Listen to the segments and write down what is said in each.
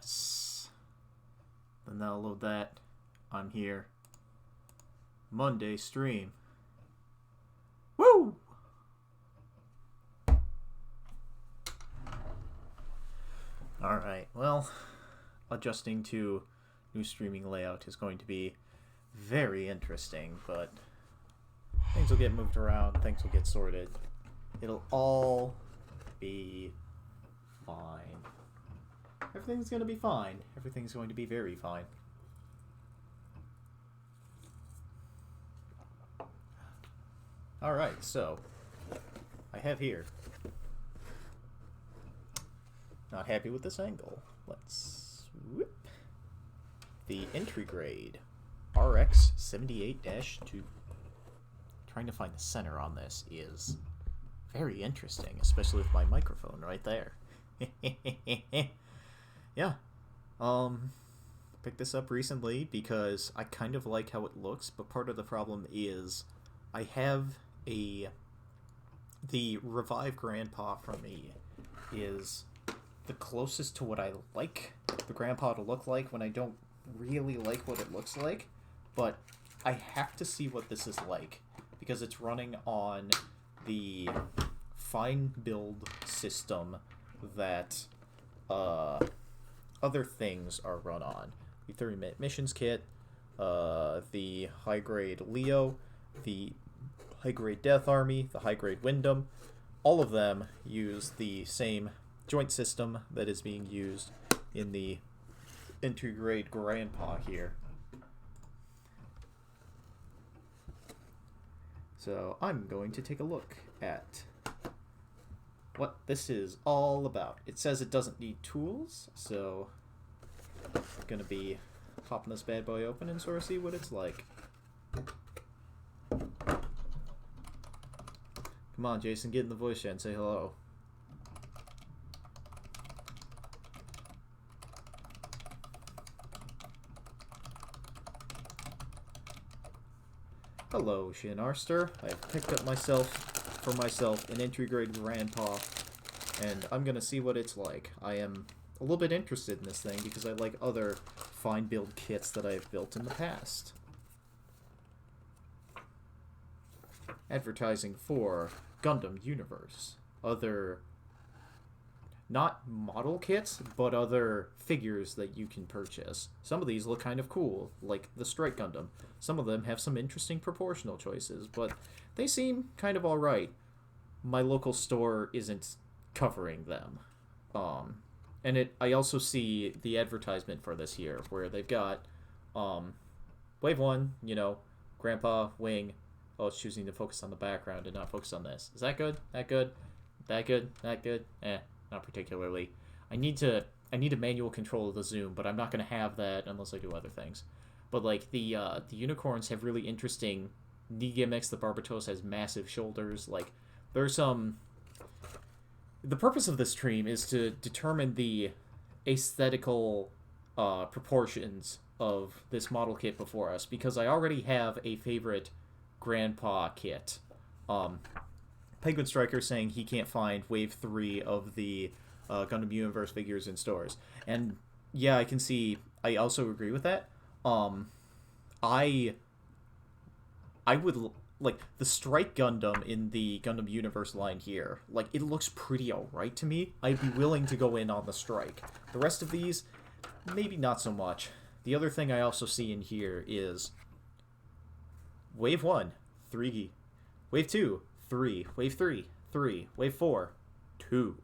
Yes. Then I'll load that on here. Monday stream. Woo! Alright, well, adjusting to new streaming layout is going to be very interesting, but things will get moved around, things will get sorted. It'll all be fine. Everything's going to be fine. Everything's going to be very fine. Alright, so I have here. Not happy with this angle. Let's whoop. The entry grade RX 78-2. Trying to find the center on this is very interesting, especially with my microphone right there. Yeah. Picked this up recently because I kind of like how it looks, but part of the problem is I have the Revive Grandpa from me is the closest to what I like the Grandpa to look like when I don't really like what it looks like, but I have to see what this is like because it's running on the fine build system that other things are run on. The 30-minute missions kit, the high-grade Leo, the high-grade Death Army, the high-grade Wyndham, all of them use the same joint system that is being used in the entry-grade Grandpa here. So I'm going to take a look at what this is all about. It says it doesn't need tools, so I'm going to be popping this bad boy open and sort of see what it's like. Come on, Jason, get in the voice chat and say hello. Hello, Shinarster. I have picked up for myself an entry-grade Grandpa, and I'm gonna see what it's like. I am a little bit interested in this thing because I like other fine build kits that I've built in the past. Advertising for Gundam Universe. Other, not model kits, but other figures that you can purchase. Some of these look kind of cool, like the Strike Gundam. Some of them have some interesting proportional choices, but they seem kind of alright. My local store isn't covering them. I also see the advertisement for this here, where they've got Wave 1, Grandpa, Wing. Oh, it's choosing to focus on the background and not focus on this. Is that good? That good? That good? That good? Not particularly. I need a manual control of the zoom, but I'm not going to have that unless I do other things. But like the unicorns have really interesting knee gimmicks. The Barbatos has massive shoulders. Like there's some. The purpose of this stream is to determine the aesthetical proportions of this model kit before us because I already have a favorite Grandpa kit. Penguin Striker saying he can't find Wave 3 of the Gundam Universe figures in stores. And yeah, I can see, I also agree with that. I would, like, the Strike Gundam in the Gundam Universe line here, like, it looks pretty alright to me. I'd be willing to go in on the Strike. The rest of these, maybe not so much. The other thing I also see in here is Wave 1, 3. Wave 2, 3. Wave 3, 3. Wave 4, 2.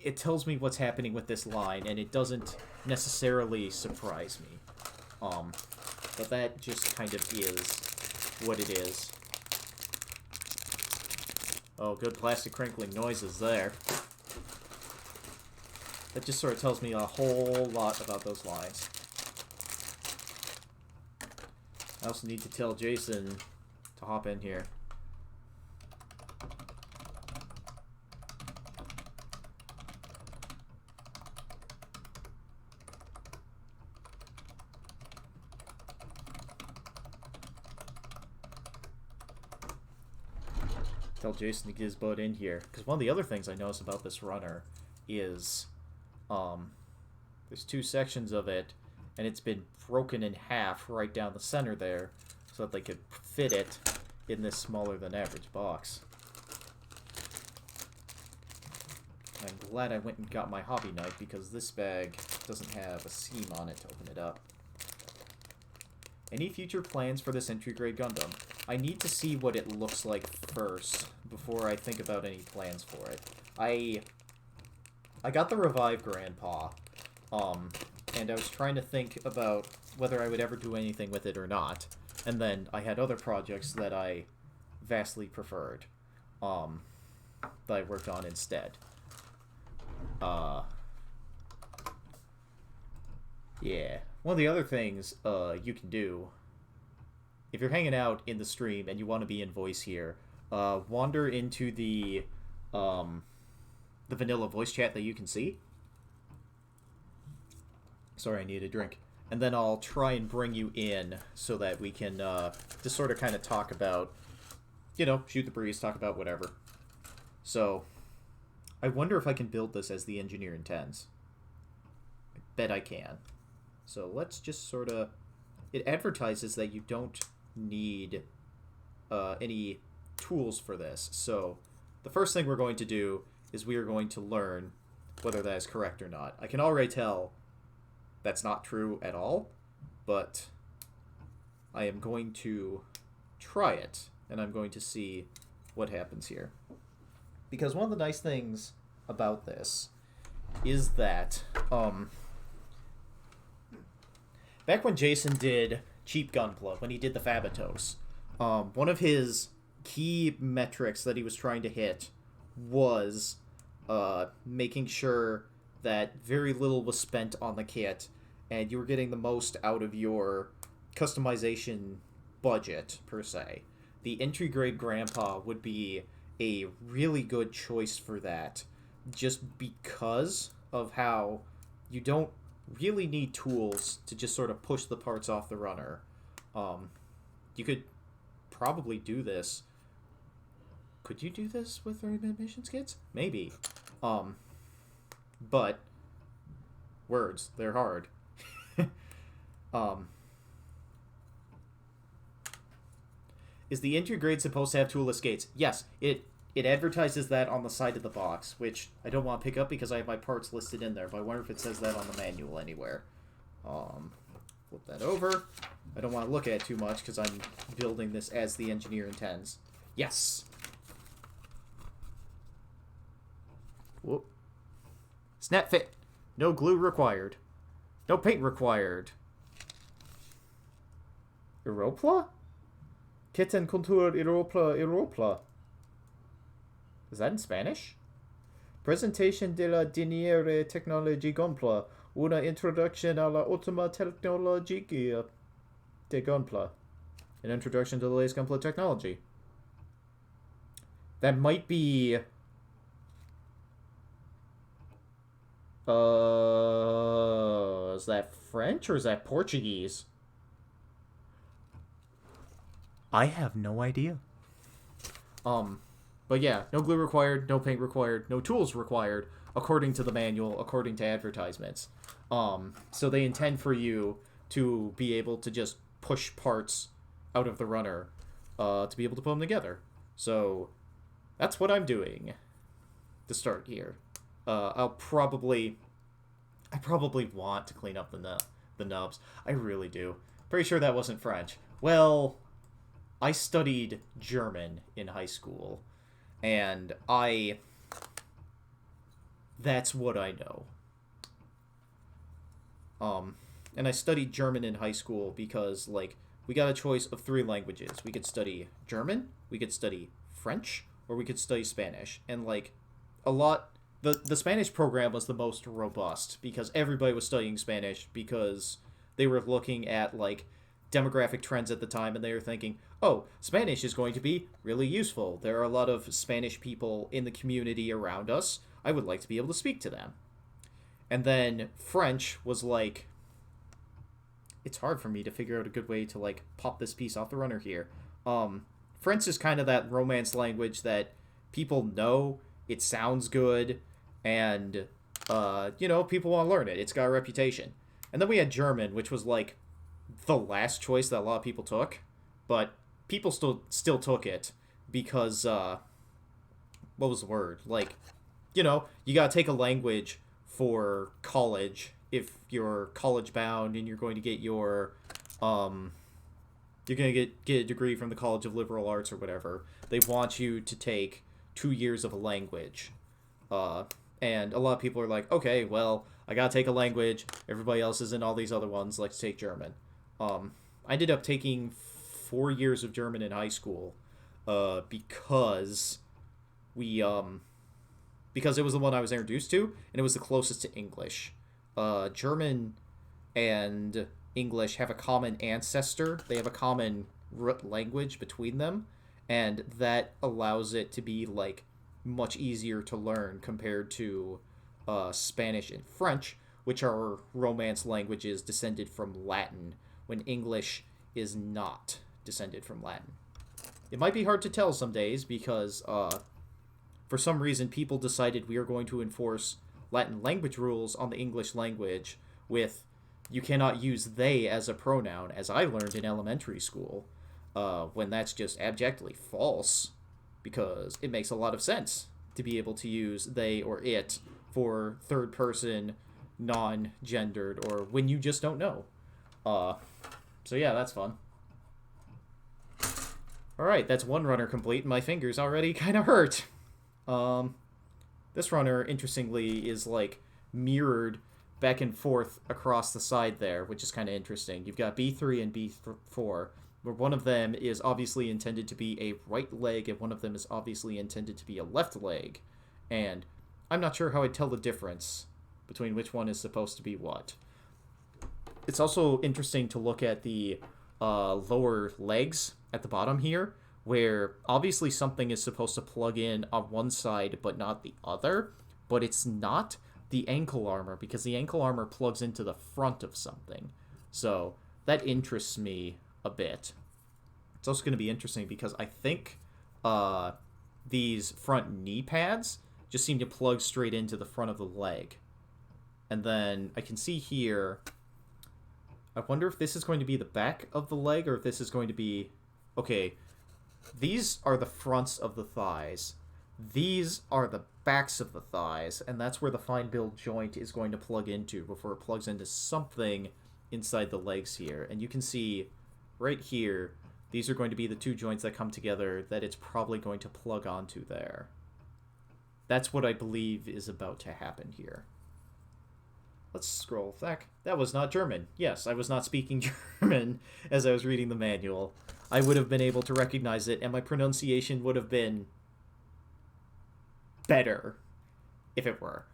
It tells me what's happening with this line, and it doesn't necessarily surprise me. But that just kind of is what it is. Oh, good plastic crinkling noises there. That just sort of tells me a whole lot about those lines. I also need to tell Jason to hop in here. Tell Jason to get his butt in here. Because one of the other things I notice about this runner is There's two sections of it, and it's been broken in half right down the center there, so that they could fit it in this smaller than average box. I'm glad I went and got my hobby knife, because this bag doesn't have a seam on it to open it up. Any future plans for this entry-grade Gundam? I need to see what it looks like first, before I think about any plans for it. I got the Revive Grandpa, and I was trying to think about whether I would ever do anything with it or not. And then I had other projects that I vastly preferred, that I worked on instead. Yeah. One of the other things you can do, if you're hanging out in the stream and you want to be in voice here, wander into the vanilla voice chat that you can see. Sorry, I need a drink. And then I'll try and bring you in so that we can just sort of kind of talk about, you know, shoot the breeze, talk about whatever. So, I wonder if I can build this as the engineer intends. I bet I can. So let's just sort of... It advertises that you don't need any tools for this. So the first thing we're going to do is we are going to learn whether that is correct or not. I can already tell that's not true at all, but I am going to try it, and I'm going to see what happens here. Because one of the nice things about this is that, back when Jason did Cheap Gunpla, when he did the Fabatos, one of his key metrics that he was trying to hit was making sure that very little was spent on the kit, and you were getting the most out of your customization budget, per se. The entry-grade Grandpa would be a really good choice for that, just because of how you don't really need tools to just sort of push the parts off the runner. You could probably do this. Could you do this with 30-minute mission kits? Maybe. But words, they're hard. Is the entry grade supposed to have toolless gates? Yes, it advertises that on the side of the box, which I don't want to pick up because I have my parts listed in there, but I wonder if it says that on the manual anywhere. Flip that over. I don't want to look at it too much because I'm building this as the engineer intends. Yes! Whoop. Snap fit. No glue required. No paint required. Europla? Kitten Contour Europla Europla. Is that in Spanish? Presentation de la Diniere Technology Gunpla. Una introduction a la última tecnología de Gunpla. An introduction to the latest Gunpla technology. That might be... is that French or is that Portuguese? I have no idea. But yeah, no glue required, no paint required, no tools required, according to the manual, according to advertisements. So they intend for you to be able to just push parts out of the runner to be able to put them together. So that's what I'm doing to start here. I probably want to clean up the nubs. I really do. Pretty sure that wasn't French. Well, I studied German in high school, and that's what I know. And I studied German in high school because, like, we got a choice of 3 languages. We could study German, we could study French, or we could study Spanish. And, like, the Spanish program was the most robust because everybody was studying Spanish because they were looking at, like, demographic trends at the time, and they were thinking, oh, Spanish is going to be really useful. There are a lot of Spanish people in the community around us. I would like to be able to speak to them. And then French was like, it's hard for me to figure out a good way to, like, pop this piece off the runner here. French is kind of that romance language that people know, it sounds good, and People want to learn it. It's got a reputation. And then we had German, which was like the last choice that a lot of people took, but people still took it because what was the word? Like, you got to take a language for college if you're college bound and you're going to get your you're going to get a degree from the College of Liberal Arts or whatever. They want you to take 2 years of a language. And a lot of people are like, okay, well, I gotta take a language. Everybody else is in all these other ones. Let's take German. I ended up taking 4 years of German in high school because because it was the one I was introduced to, and it was the closest to English. German and English have a common ancestor. They have a common root language between them, and that allows it to be like much easier to learn compared to Spanish and French, which are Romance languages descended from Latin, when English is not descended from Latin. It might be hard to tell some days because for some reason people decided we are going to enforce Latin language rules on the English language with you cannot use they as a pronoun, as I learned in elementary school, when that's just abjectly false, because it makes a lot of sense to be able to use they or it for third person, non-gendered, or when you just don't know. So yeah, that's fun. Alright, that's one runner complete, and my fingers already kind of hurt. This runner, interestingly, is like mirrored back and forth across the side there, which is kind of interesting. You've got B3 and B4, where one of them is obviously intended to be a right leg and one of them is obviously intended to be a left leg. And I'm not sure how I'd tell the difference between which one is supposed to be what. It's also interesting to look at the lower legs at the bottom here, where obviously something is supposed to plug in on one side but not the other, but it's not the ankle armor, because the ankle armor plugs into the front of something. So that interests me a bit. It's also going to be interesting because I think these front knee pads just seem to plug straight into the front of the leg. And then I can see here, I wonder if this is going to be the back of the leg or if this is going to be... Okay, these are the fronts of the thighs. These are the backs of the thighs, and that's where the fine build joint is going to plug into before it plugs into something inside the legs here. And you can see right here, these are going to be the two joints that come together that it's probably going to plug onto there. That's what I believe is about to happen here. Let's scroll back. That was not German. Yes, I was not speaking German as I was reading the manual. I would have been able to recognize it, and my pronunciation would have been better if it were.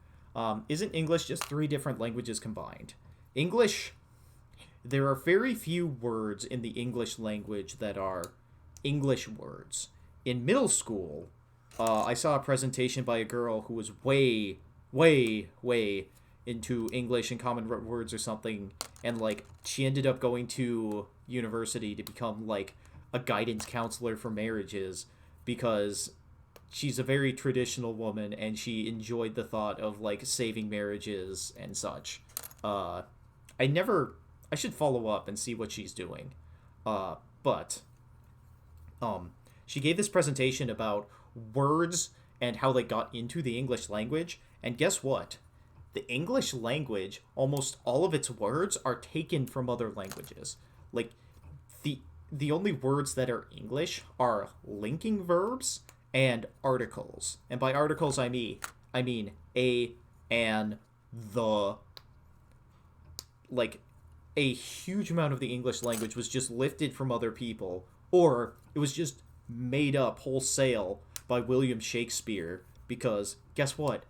Isn't English just 3 different languages combined? English, there are very few words in the English language that are English words. In middle school, I saw a presentation by a girl who was way into English and common words or something, and like she ended up going to university to become like a guidance counselor for marriages because she's a very traditional woman and she enjoyed the thought of like saving marriages and such. I should follow up and see what she's doing. But she gave this presentation about words and how they got into the English language, and guess what? The English language, almost all of its words are taken from other languages. Like, the only words that are English are linking verbs and articles. And by articles, I mean a, and, the. Like, a huge amount of the English language was just lifted from other people, or it was just made up wholesale by William Shakespeare, because guess what?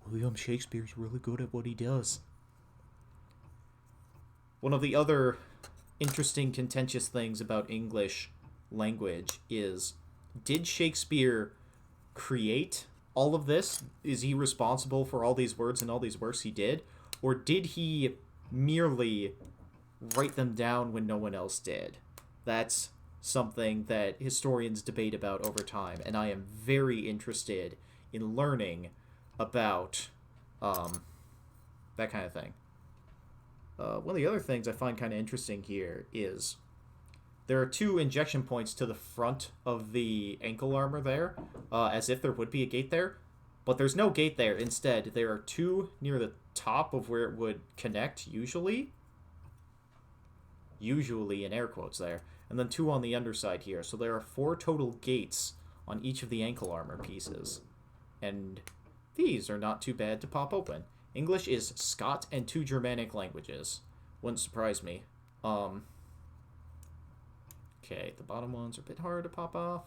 William Shakespeare's really good at what he does. One of the other interesting, contentious things about English language is, did Shakespeare create all of this? Is he responsible for all these words and all these works he did? Or did he merely write them down when no one else did? That's something that historians debate about over time, and I am very interested in learning about that kind of thing. One of the other things I find kind of interesting here is there are 2 injection points to the front of the ankle armor there, as if there would be a gate there, but there's no gate there. Instead, there are 2 near the top of where it would connect, usually in air quotes there, and then 2 on the underside here. So there are 4 total gates on each of the ankle armor pieces, and these are not too bad to pop open. English is Scot and 2 Germanic languages. Wouldn't surprise me. Okay, the bottom ones are a bit hard to pop off.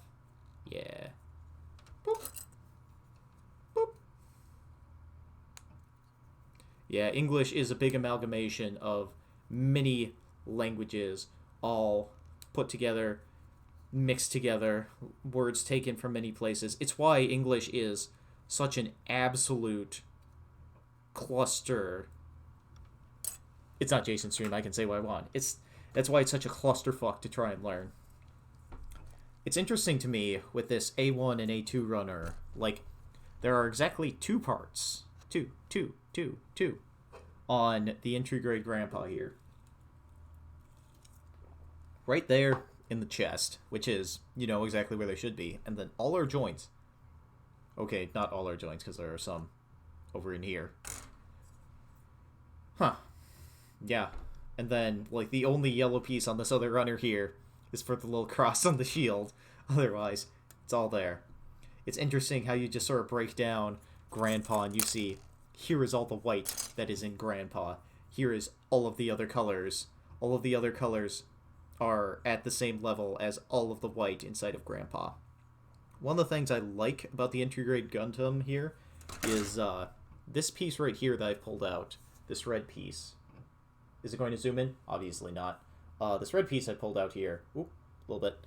Yeah. Boop. Boop. Yeah, English is a big amalgamation of many languages all put together, mixed together, words taken from many places. It's why English is such an absolute cluster. It's not Jason's stream, I can say what I want. That's why it's such a clusterfuck to try and learn. It's interesting to me with this A1 and A2 runner, like, there are exactly 2 parts, two, on the entry grade grandpa here. Right there in the chest, which is, exactly where they should be. And then all our joints. Okay, not all our joints, because there are some over in here. Huh. Yeah. And then, like, the only yellow piece on this other runner here is for the little cross on the shield. Otherwise, it's all there. It's interesting how you just sort of break down Grandpa and you see, here is all the white that is in Grandpa. Here is all of the other colors. All of the other colors are at the same level as all of the white inside of Grandpa. One of the things I like about the entry grade Gundam here is this piece right here that I've pulled out. This red piece. Is it going to zoom in? Obviously not. This red piece I pulled out here, a little bit,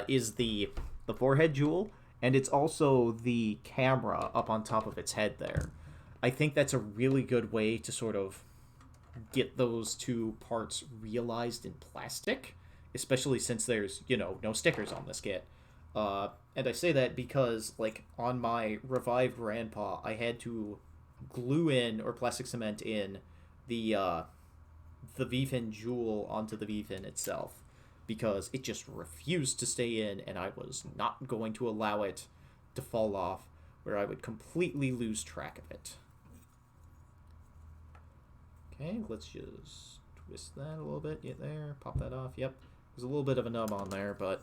is the forehead jewel, and it's also the camera up on top of its head there. I think that's a really good way to sort of get those 2 parts realized in plastic, especially since there's, no stickers on this kit. And I say that because, like, on my revived Grandpa, I had to glue in or plastic cement in the V-fin jewel onto the V-fin itself because it just refused to stay in, and I was not going to allow it to fall off where I would completely lose track of it. Okay, let's just twist that a little bit. Get there, pop that off. Yep, there's a little bit of a nub on there, but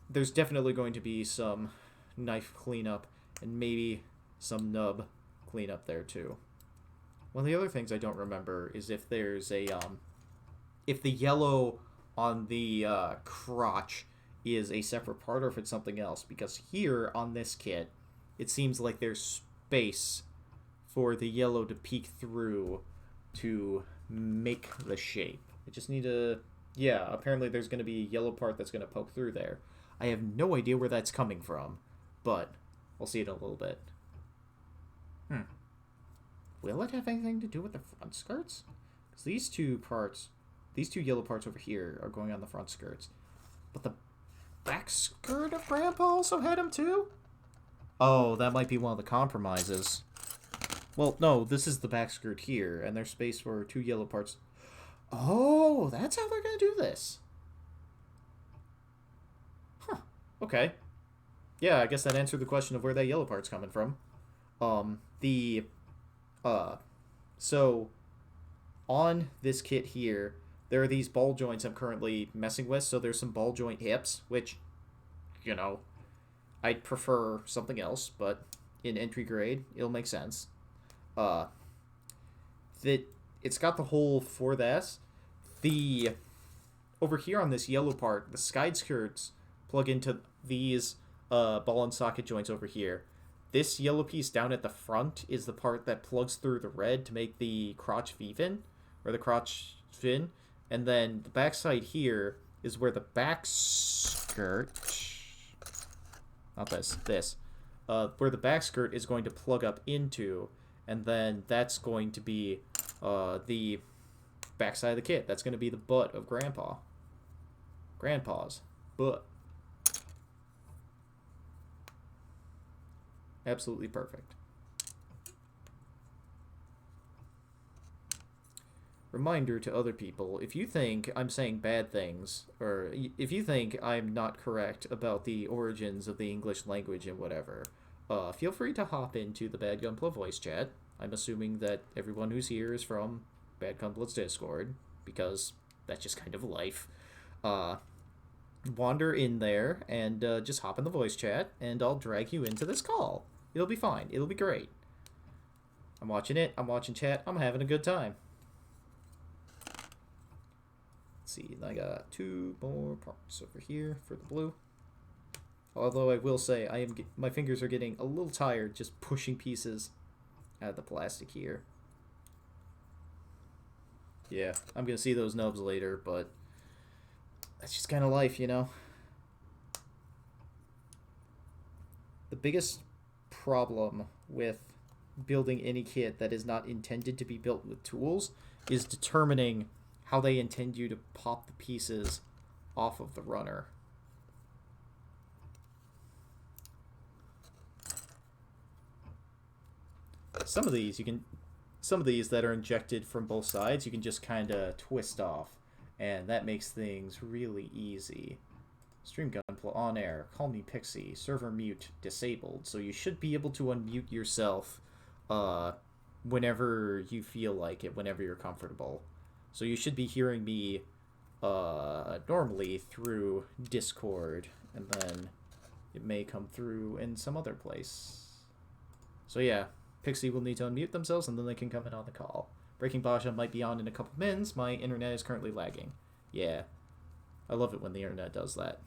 there's definitely going to be some knife cleanup and maybe some nub cleanup there too. One of the other things I don't remember is if there's a if the yellow on the crotch is a separate part or if it's something else, because here on this kit it seems like there's space for the yellow to peek through to make the shape. I just need to... Yeah, apparently there's going to be a yellow part that's going to poke through there. I have no idea where that's coming from, but we'll see it in a little bit. Will it have anything to do with the front skirts? Because these 2 yellow parts over here are going on the front skirts. But the back skirt of Grandpa also had them too? Oh, that might be one of the compromises. Well, no, this is the back skirt here, and there's space for 2 yellow parts. Oh, that's how they're going to do this. Huh. Okay. Yeah, I guess that answered the question of where that yellow part's coming from. So, on this kit here, there are these ball joints I'm currently messing with, so there's some ball joint hips, which, I'd prefer something else, but in entry grade, it'll make sense. It's got the hole for this. Over here on this yellow part, the side skirts plug into these ball and socket joints over here. This yellow piece down at the front is the part that plugs through the red to make the crotch V-fin, or the crotch fin. And then the backside here is where the back skirt... Not this. Where the back skirt is going to plug up into, and then that's going to be the backside of the kit. That's going to be the butt of Grandpa. Grandpa's butt. Absolutely perfect. reminder to other people, if you think I'm saying bad things, or if you think I'm not correct about the origins of the English language and whatever, feel free to hop into the Bad Gunpla voice chat. I'm assuming that everyone who's here is from Bad Gunpla's Discord, because that's just kind of life. Uh, Wander in there and just hop in the voice chat, and I'll drag you into this call. It'll be fine. It'll be great. I'm watching it. I'm watching chat. I'm having a good time. Let's see. I got 2 more parts over here for the blue. Although I will say, my fingers are getting a little tired just pushing pieces out of the plastic here. Yeah, I'm gonna see those nubs later, but that's just kind of life, you know? The biggest problem with building any kit that is not intended to be built with tools is determining how they intend you to pop the pieces off of the runner. Some of these that are injected from both sides, you can just kind of twist off, and that makes things really easy. Stream Gunpla on air. Call me Pixie. Server mute disabled. So you should be able to unmute yourself whenever you feel like it, whenever you're comfortable. So you should be hearing me normally through Discord, and then it may come through in some other place. So yeah, Pixie will need to unmute themselves, and then they can come in on the call. Breaking Basha might be on in a couple minutes. My internet is currently lagging. Yeah. I love it when the internet does that.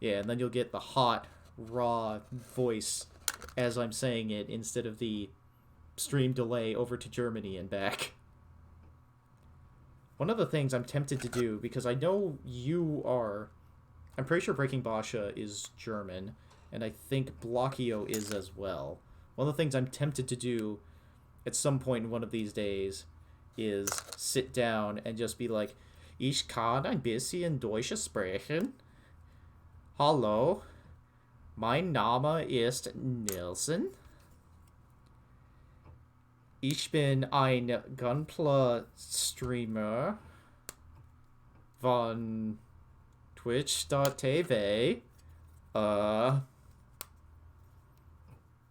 Yeah, and then you'll get the hot, raw voice as I'm saying it instead of the stream delay over to Germany and back. One of the things I'm tempted to do, because I know you are... I'm pretty sure Breaking Basha is German, and I think Blockio is as well. One of the things I'm tempted to do at some point in one of these days is sit down and just be like, Ich kann ein bisschen Deutsch sprechen. Hallo, mein Name ist Nelson. Ich bin ein Gunpla-Streamer von Twitch.tv.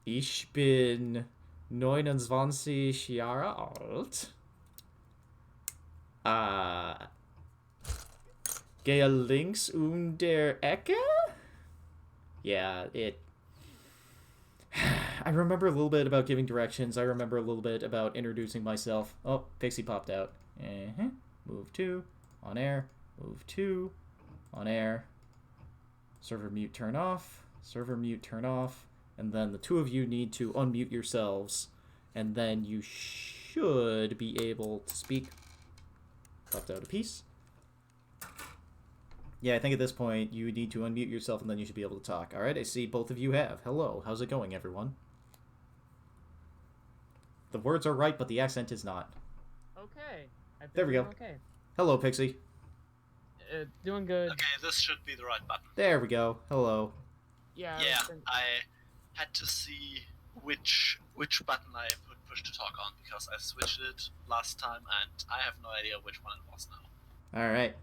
Ich bin 29 Jahre alt. Gehe links der Ecke? Yeah, I remember a little bit about giving directions. I remember a little bit about introducing myself. Oh, Pixie popped out. Move 2. On air. Move 2. On air. Server mute turn off. Server mute turn off. And then the two of you need to unmute yourselves. And then you should be able to speak. Popped out a piece. Yeah, I think at this point you need to unmute yourself and then you should be able to talk. Alright, I see both of you have. Hello, how's it going, everyone? The words are right, but the accent is not. Okay. There we go. Okay. Hello, Pixie. Doing good. Okay, this should be the right button. There we go. Hello. Yeah. Yeah, I had to see which button I push to talk on, because I switched it last time and I have no idea which one it was now. Alright.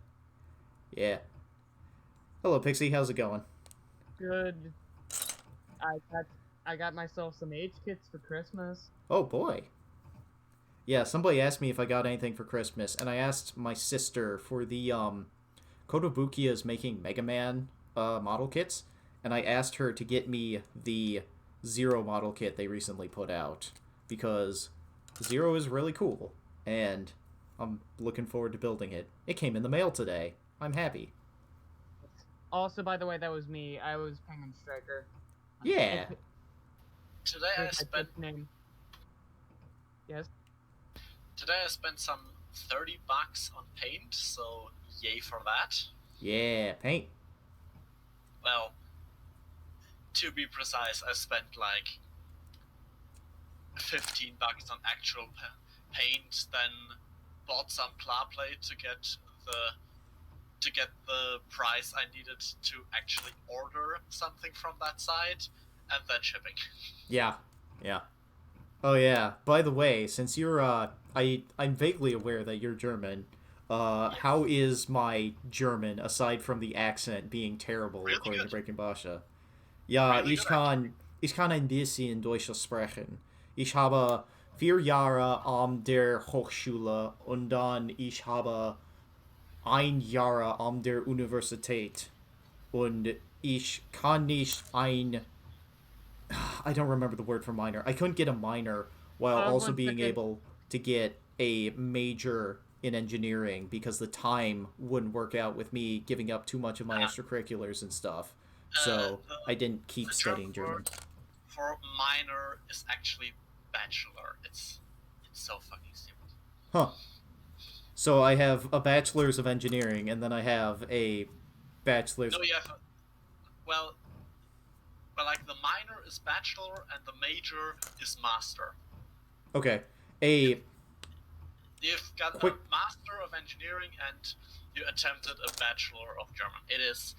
Yeah. Hello, Pixie. How's it going? Good. I got myself some age kits for Christmas. Oh, boy. Yeah, somebody asked me if I got anything for Christmas, and I asked my sister for the, Kotobukiya is making Mega Man, model kits, and I asked her to get me the Zero model kit they recently put out, because Zero is really cool, and I'm looking forward to building it. It came in the mail today. I'm happy. Also, by the way, that was me. I was Penguin Striker. Yeah. Today I spent Yes. Today I spent some $30 on paint, so yay for that. Yeah, paint. Well, to be precise, I spent like $15 on actual paint, then bought some Klarplay to get the price I needed to actually order something from that site, and then shipping. Yeah. Yeah. Oh, yeah. By the way, since you're I'm vaguely aware that you're German. How is my German aside from the accent being terrible Really according to good. Breaking Basha? Ja, Really good, actually. ich kann ein bisschen Deutsch sprechen. Ich habe 4 Jahre an der Hochschule und dann ich habe 1 Jahr an der Universität und ich kann nicht ein I don't remember the word for minor. I couldn't get a minor while also 1 being second. able to get a major in engineering because the time wouldn't work out with me giving up too much of my extracurriculars and stuff. So The, I didn't keep the studying German German. word for minor is actually bachelor. It's so fucking stupid. Huh. So I have a bachelor's of engineering and then I have a bachelor's. No, you have well, like the minor is bachelor and the major is master. Okay. A You've got Quick- a master of engineering and you attempted a bachelor of German. It is.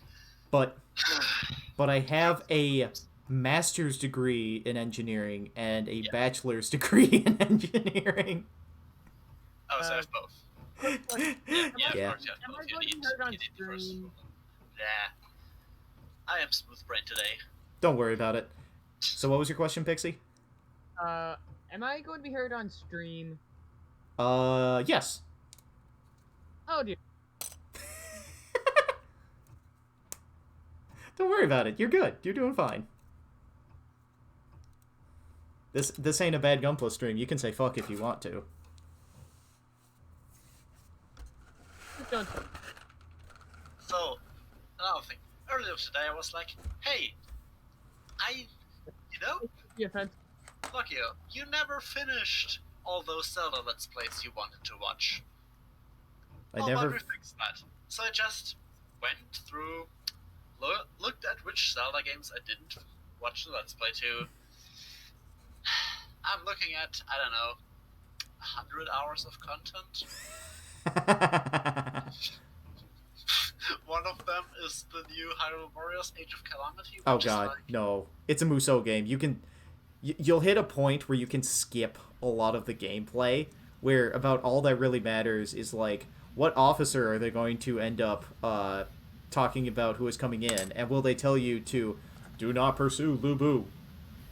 but I have a master's degree in engineering and a Yeah. bachelor's degree in engineering. Oh, so I have both. Yeah, Am Yeah. of course you have Am I both. You going to need, be heard on you need the first. stream? Yeah. I am smooth brain today. Don't worry about it. So what was your question, Pixie? Am I going to be heard on stream? Yes. Oh dear. Don't worry about it. You're good. You're doing fine. This ain't a bad Gunpla stream. You can say fuck if you want to. Don't. So, another thing. Earlier today I was like, hey, you know, Be offensive. fuck you never finished all those Zelda Let's Plays you wanted to watch. I Why never. don't we fix that? So I just went through, looked at which Zelda games I didn't watch the Let's Play to. I'm looking at, I don't know, 100 hours of content. One of them is the new Hyrule Warriors Age of Calamity. Oh which is god, like, no. It's a Musou game. You'll hit a point where you can skip a lot of the gameplay, where about all that really matters is like, what officer are they going to end up talking about who is coming in, and will they tell you to do not pursue Lubu?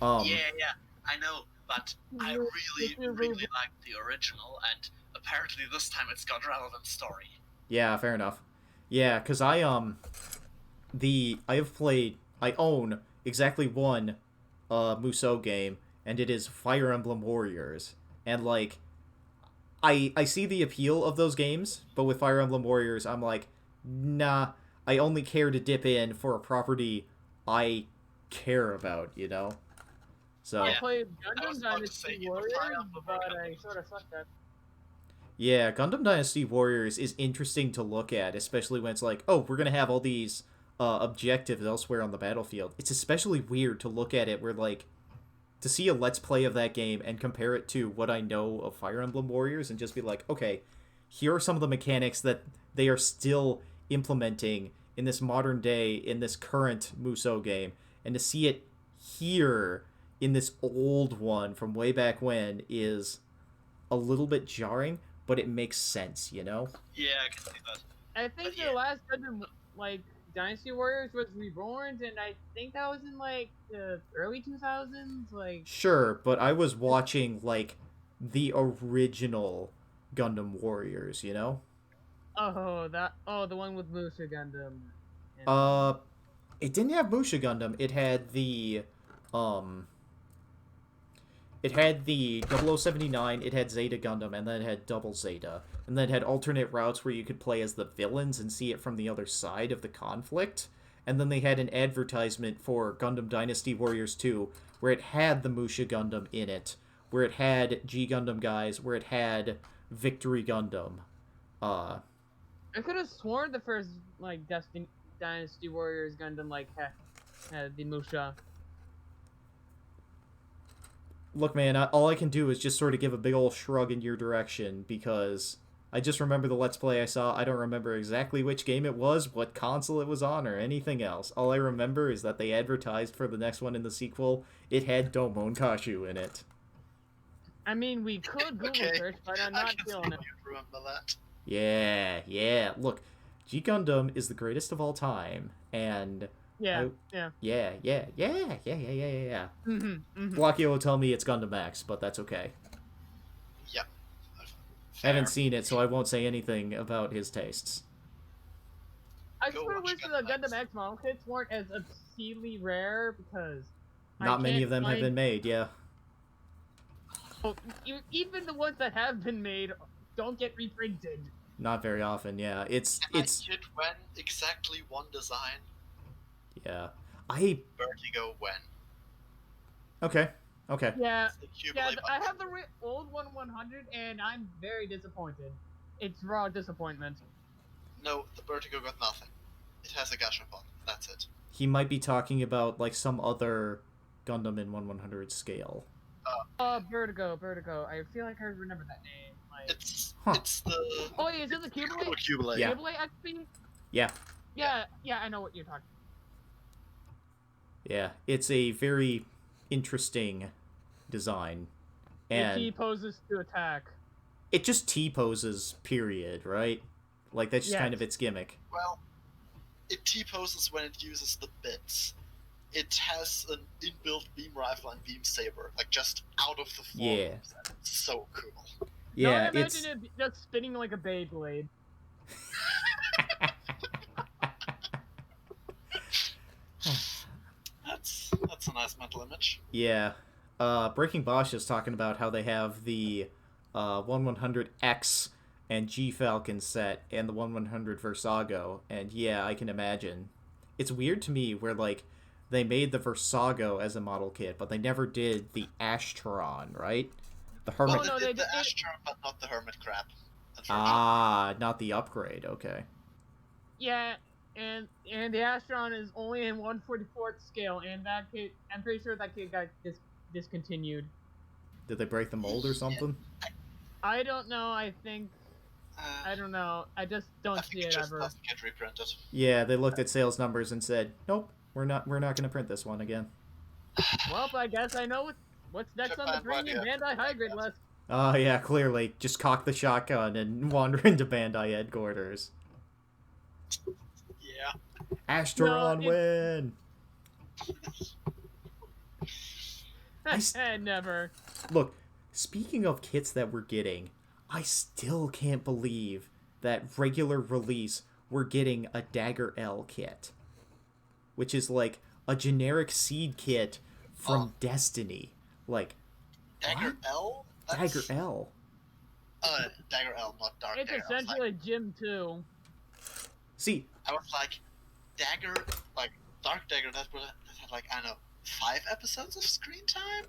yeah, I know, but I really, really liked the original, and apparently this time it's got relevant story. Yeah, fair enough. Yeah, because I own exactly one Musou game, and it is Fire Emblem Warriors. And like I see the appeal of those games, but with Fire Emblem Warriors I'm like, nah, I only care to dip in for a property I care about, you know? So I Yeah. played I was Gundam about to say, Dynasty you know, Fire Warriors, Emblem but or I Gundam. sort of sucked at. yeah, Gundam Dynasty Warriors is interesting to look at, especially when it's like, oh, we're gonna have all these objectives elsewhere on the battlefield. It's especially weird to look at it where, like, to see a Let's Play of that game and compare it to what I know of Fire Emblem Warriors and just be like, okay, here are some of the mechanics that they are still implementing in this modern day, in this current Musou game, and to see it here in this old one from way back when is a little bit jarring, but it makes sense, you know? Yeah, I can see that. I think Yeah. the last Gundam, like Dynasty Warriors, was Reborn, and I think that was in like the early 2000s. Like, Sure, but I was watching, like, the original Gundam Warriors, you know? the one with Musa Gundam. And- It didn't have Musha Gundam. It had the, It had the 0079, it had Zeta Gundam, and then it had Double Zeta. And then it had alternate routes where you could play as the villains and see it from the other side of the conflict. And then they had an advertisement for Gundam Dynasty Warriors 2, where it had the Musha Gundam in it, where it had G Gundam guys, where it had Victory Gundam. I could have sworn the first like Dynasty Warriors Gundam had the Musha. Look, man, all I can do is just sort of give a big old shrug in your direction, because I just remember the Let's Play I saw. I don't remember exactly which game it was, what console it was on, or anything else. All I remember is that they advertised for the next one in the sequel. It had Domon Kashu in it. I mean, we could Google Okay, search, but I'm I not can see feeling it. you remember that. Yeah. Look, G Gundam is the greatest of all time, and Yeah, I, yeah. yeah. Mm-hmm. Blockio will tell me it's Gundam X, but that's okay. Yep. I haven't Fair. seen it, so I won't say anything about his tastes. I Go just would watch wish the Gundam X. Gundam X model kits weren't as obscenely rare because Not many can't of them have find- been made, yeah. Oh, even the ones that have been made don't get reprinted. Not very often, yeah. It's I kid when exactly one design. yeah. I Vertigo when. okay. Yeah, It's the Cubalate yeah. I button. have the old 100, and I'm very disappointed. It's raw disappointment. No, the Vertigo got nothing. It has a gashapon. That's it. He might be talking about like some other Gundam in 1/100 scale. Vertigo. I feel like I remember that name. Like, It's Huh. it's the oh, is it the Cubalate? Cubalate. Yeah. Cubalate XP? Yeah. Yeah, I know what you're talking. Yeah, it's a very interesting design. And he And poses to attack. it just T-poses, period, right? Like, that's just kind of Yes. its gimmick. Well, it T-poses when it uses the bits. It has an inbuilt beam rifle and beam saber, like just out of the floor. Yeah. It's so cool. Yeah, now I it's... imagine it just spinning like a Beyblade. That's a nice mental image. Yeah. Breaking Bosch is talking about how they have the 1/100X and G Falcon set and the 1/100 Versago, and yeah, I can imagine. It's weird to me where, like, they made the Versago as a model kit, but they never did the Ashteron, right? The Hermit... Well, no, they they did the did- Astro, but not the Hermit Crab. Ah, not the upgrade, okay. Yeah, and the Astron is only in 1/44th scale, and that kit, I'm pretty sure that kit got discontinued. Did they break the mold or something? I don't know. I think I don't know. I just don't I see think it it just ever. doesn't get reprinted. Yeah, they looked at sales numbers and said, "Nope, we're not going to print this one again." Well, I guess I know what's next on the Japan premium Radia. Bandai High Grade list. Oh, yeah, clearly. Just cock the shotgun and wander into Bandai headquarters. Yeah. Ashteron No, win! Never. Look, speaking of kits that we're getting, I still can't believe that regular release we're getting a Dagger L kit. Which is like a generic seed kit from Destiny. Like, Dagger What? L? Dagger L. Dagger L, not Dark It's Dagger. I was essentially Gym 2. See, I was like, Dagger, like, Dark Dagger, that had like, I don't know, 5 episodes of screen time?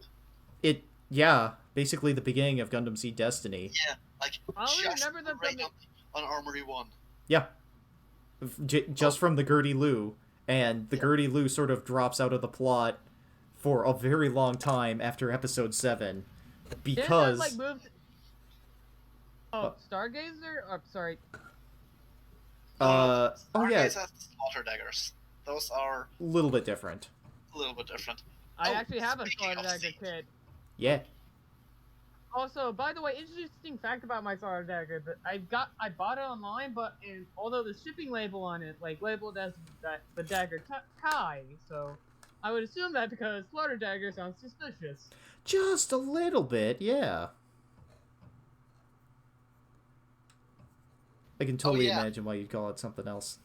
yeah, basically the beginning of Gundam Seed Destiny. Yeah, like, I only just remember them right from on Armory 1. Yeah. Just from the Gertie Lou. And the Gertie Lou sort of drops out of the plot for a very long time after episode 7. Because... Didn't that, like, move... Oh, Stargazer? Oh, sorry. oh yeah, Stargaze has the Slaughter Daggers. Those are a little bit different. a little bit different. I Oh, actually have a speaking Slaughter of Dagger seeds. kit. Yeah. Also, by the way, interesting fact about my Slaughter Dagger, that I bought it online, but although the shipping label on it, like, labeled as the Dagger Kai, so I would assume that because Slaughter Dagger sounds suspicious. Just a little bit, yeah. I can totally yeah. imagine why you'd call it something else.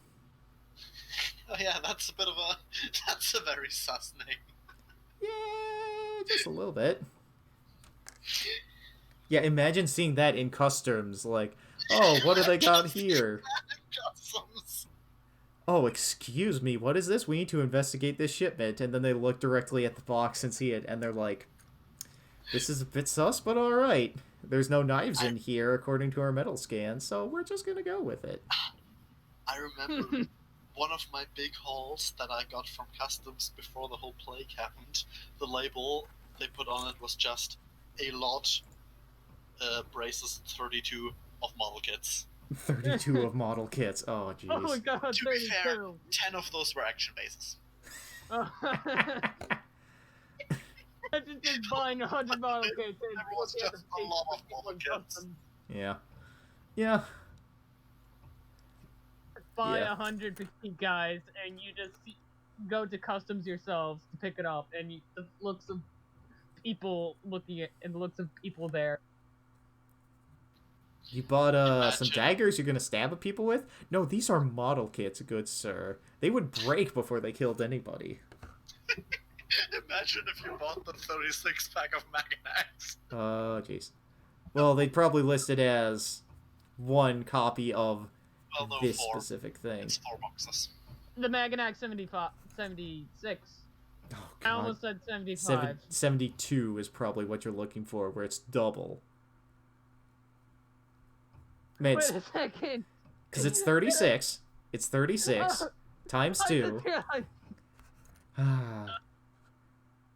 Oh yeah, that's a very sus name. Yeah, just a little bit. Yeah, imagine seeing that in customs, like, oh, what do they got here? Customs. Oh, excuse me, what is this? We need to investigate this shipment. And then they look directly at the box and see it, and they're like, this is a bit sus, but alright. There's no knives in here, according to our metal scan, so we're just gonna go with it. I remember one of my big hauls that I got from customs before the whole plague happened. The label they put on it was just a lot braces 32 of model kits. 32 of model kits. Oh, jeez. Oh my god, To be fair, 32. 10 of those were action bases. Oh. Imagine just buying 100 model kits and Everyone's looking at the just a page lot for of people model in kits. customs. Yeah. Yeah. Buy Yeah. 150 guys, and you just go to customs yourselves to pick it up, and the looks of people looking at, and the looks of people there. You bought some Imagine. daggers you're gonna stab at people with? No, these are model kits, good sir. They would break before they killed anybody. Imagine if you bought the 36 pack of Maganax. Oh, jeez. Well, they'd probably list it as one copy of Well, no, this 4. specific thing. It's 4 boxes. The Maganac 76. Oh, I God. almost said 75. 72 is probably what you're looking for, where it's double. Man, Wait a second. because it's 36. It's 36 times 2.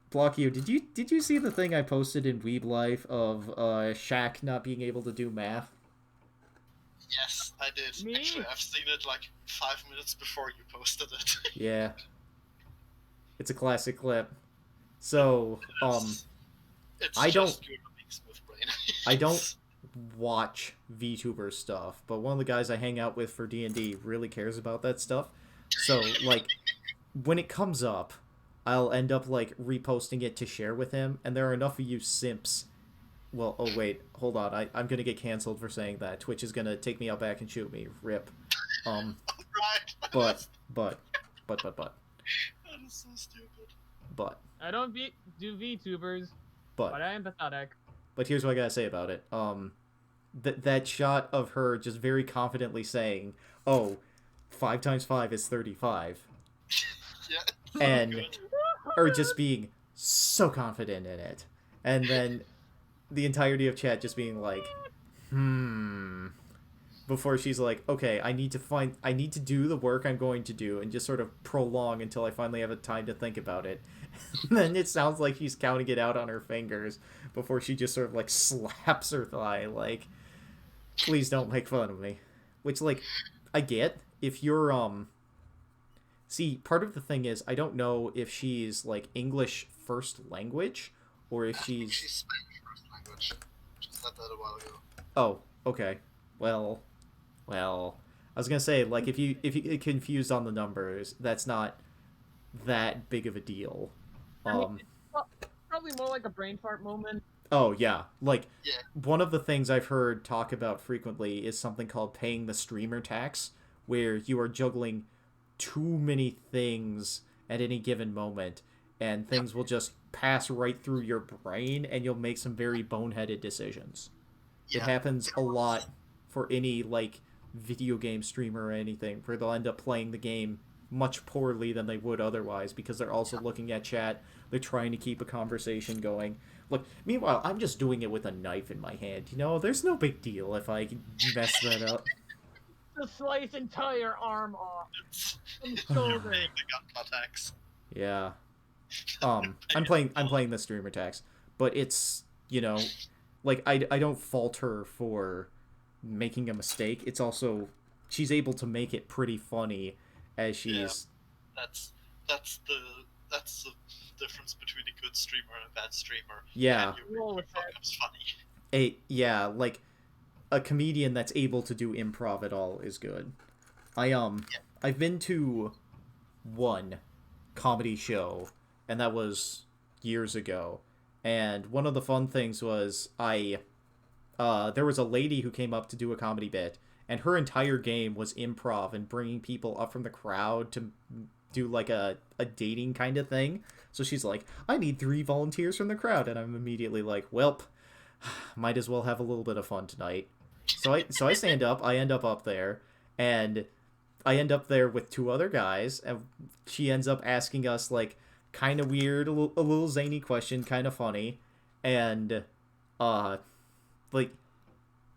Block you. Did you see the thing I posted in Weeb Life of Shaq not being able to do math? Yes, I did. Me? Actually, I've seen it like 5 minutes before you posted it. Yeah. It's a classic clip. So, It's I don't- just good being smooth brain. I don't watch VTuber stuff, but one of the guys I hang out with for D&D really cares about that stuff. So, like, when it comes up, I'll end up, like, reposting it to share with him, and there are enough of you simps. Well, oh wait, hold on, I'm gonna get canceled for saying that. Twitch is gonna take me out back and shoot me. Rip. Right. But. That is so stupid. But I don't do VTubers, but I am pathetic. But here's what I gotta say about it. That shot of her just very confidently saying, "Oh, 5 times 5 is 35," Yeah. and Good. or just being so confident in it, and then the entirety of chat just being like, before she's like, okay, I need to do the work I'm going to do, and just sort of prolong until I finally have a time to think about it. And then it sounds like she's counting it out on her fingers before she just sort of like slaps her thigh, like, please don't make fun of me. Which, like, I get if you're see, part of the thing is I don't know if she's like English first language or if She's she's Spanish first language. She said that a while ago. oh, okay. Well, I was gonna say, like, if you get confused on the numbers, that's not that big of a deal. Probably more like a brain fart moment. Oh yeah, like Yeah. one of the things I've heard talk about frequently is something called paying the streamer tax, where you are juggling too many things at any given moment, and things will just pass right through your brain, and you'll make some very boneheaded decisions. It Yeah. happens a lot for any, like, video game streamer or anything, where they'll end up playing the game much poorly than they would otherwise, because they're also looking at chat, they're trying to keep a conversation going. Look, meanwhile, I'm just doing it with a knife in my hand, you know? There's no big deal if I mess that up. To slice entire arm off It's from shoulder. paying the gunpla tax. Yeah. I'm playing the streamer tax, but it's, you know, like, I don't fault her for making a mistake. It's also, she's able to make it pretty funny as she's That's the difference between a good streamer and a bad streamer. yeah, And Roll with it becomes funny. like a comedian that's able to do improv at all is good. I've been to one comedy show, and that was years ago. And one of the fun things was there was a lady who came up to do a comedy bit, and her entire game was improv and bringing people up from the crowd to do like a dating kind of thing. So she's like, I need 3 volunteers from the crowd, and I'm immediately like, welp, might as well have a little bit of fun tonight. So I stand up, I end up there, and I end up there with 2 other guys, and she ends up asking us, like, kind of weird, a little zany question, kind of funny, and like,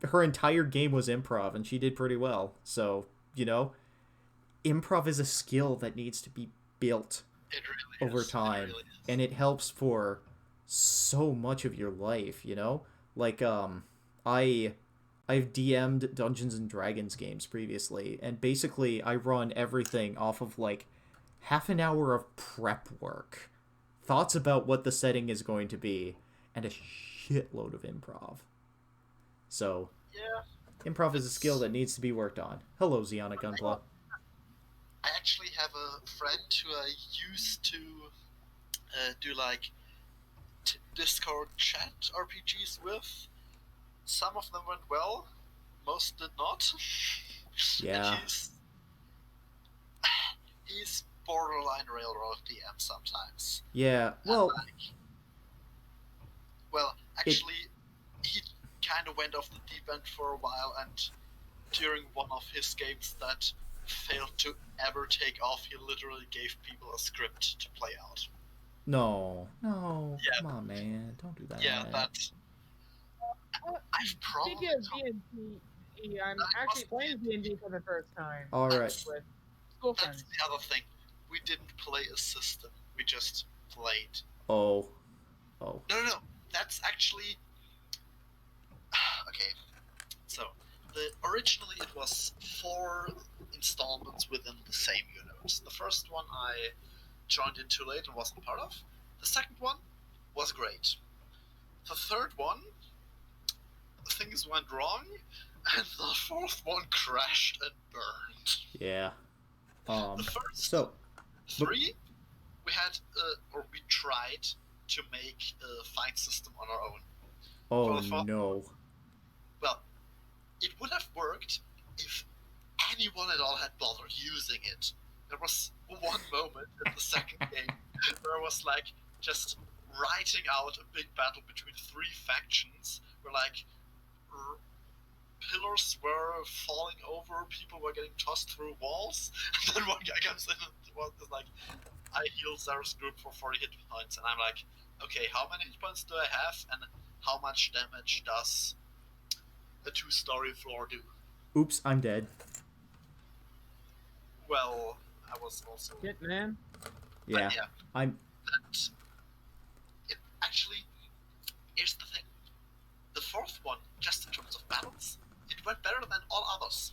her entire game was improv, and she did pretty well. So, you know, improv is a skill that needs to be built It really over is. time, It really is. and it helps for so much of your life, you know? Like, I've DM'd Dungeons and Dragons games previously, and basically I run everything off of, like, half an hour of prep work thoughts about what the setting is going to be, and a shitload of improv. So, Yeah, improv is a skill it's. that needs to be worked on. Hello, Ziana Gunpla. I actually have a friend who I used to do like Discord chat RPGs with. Some of them went well, most did not. And Yeah. he's borderline railroad DM sometimes. Yeah, And well, like, well, it. actually, he kind of went off the deep end for a while, and during one of his games that failed to ever take off, he literally gave people a script to play out. No. No. Yeah, Come on, man. Don't do yeah, that. that Uh, I've Speaking probably of told D&D, I'm that actually must be playing D&D for the first time Alright. that's with school that's friends. the other thing. We didn't play a system. We just played. Oh. Oh. No. That's actually okay. So, originally it was 4 installments within the same universe. The first one I joined in too late and wasn't part of. The second one was great. The third one, things went wrong, and the fourth one crashed and burned. Yeah. The first So. 3, we had, or we tried to make a fight system on our own. Oh, For the fourth no. Well, it would have worked if anyone at all had bothered using it. There was one moment in the second game where I was like just writing out a big battle between 3 factions where like pillars were falling over, people were getting tossed through walls, and then one guy comes in and was like, I heal Zara's group for 40 hit points, and I'm like, okay, how many hit points do I have, and how much damage does a 2-story floor do? Oops, I'm dead. Well, I was also. Shit, man. Yeah. Yeah. I'm. That it actually, here's the thing. The fourth one, just in terms of battles, it went better than all others.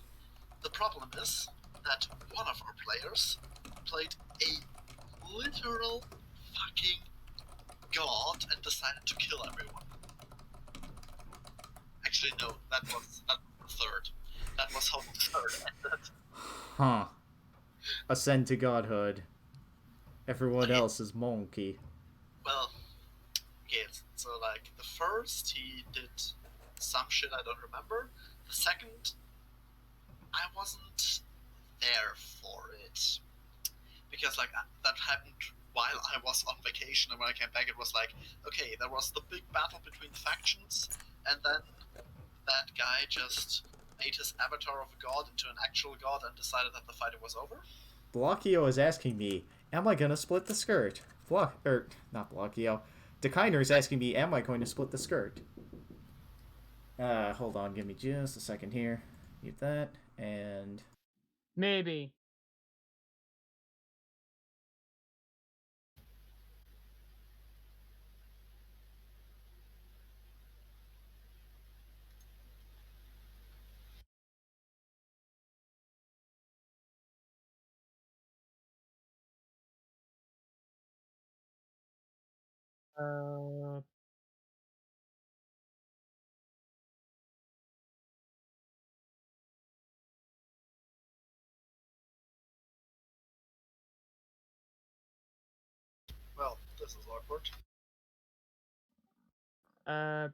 The problem is that one of our players played a literal fucking god and decided to kill everyone. Actually, no, that was the third. That was how the third ended. Huh. Ascend to godhood. Everyone Okay. else is monkey. Well, okay, so like the first he did some shit I don't remember. The second, I wasn't there for it because like that happened while I was on vacation, and when I came back, it was like, okay, there was the big battle between factions, and then that guy just made his avatar of a god into an actual god and decided that the fighting was over. Blockio is asking me, am I gonna split the skirt? Not Blockio. Dekiner is asking me, am I going to split the skirt? Hold on, give me just a second here. Mute that, and... Maybe. Uh, Well, this is awkward. uh,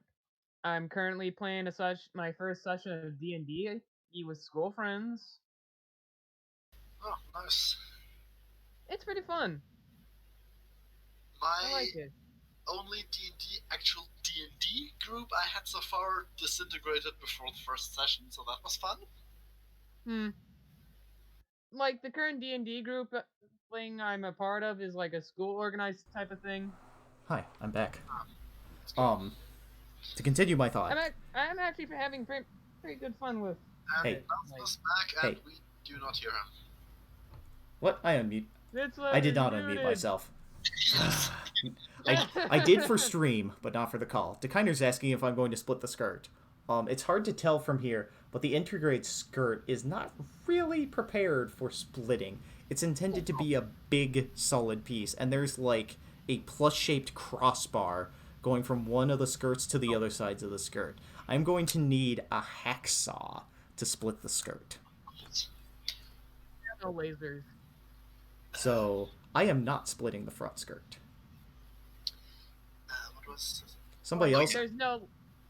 I'm currently playing my first session of D&D with school friends. Oh, nice. It's pretty fun. I My like it. only actual D&D group I had so far disintegrated before the first session, so that was fun. Like the current D&D group thing I'm a part of is like a school organized type of thing. Hi, I'm back. Let's go. To continue my thought. I'm actually having pretty good fun with. And Hey. Nelson is back, and Hey. we do not hear him. What? I unmute. It's I did not muted. unmute myself. I did for stream, but not for the call. Dekiner's asking if I'm going to split the skirt. It's hard to tell from here, but the Intergrade skirt is not really prepared for splitting. It's intended to be a big, solid piece, and there's like a plus-shaped crossbar going from one of the skirts to the other sides of the skirt. I'm going to need a hacksaw to split the skirt. No lasers. So I am not splitting the front skirt. What was? Somebody Like, else. there's no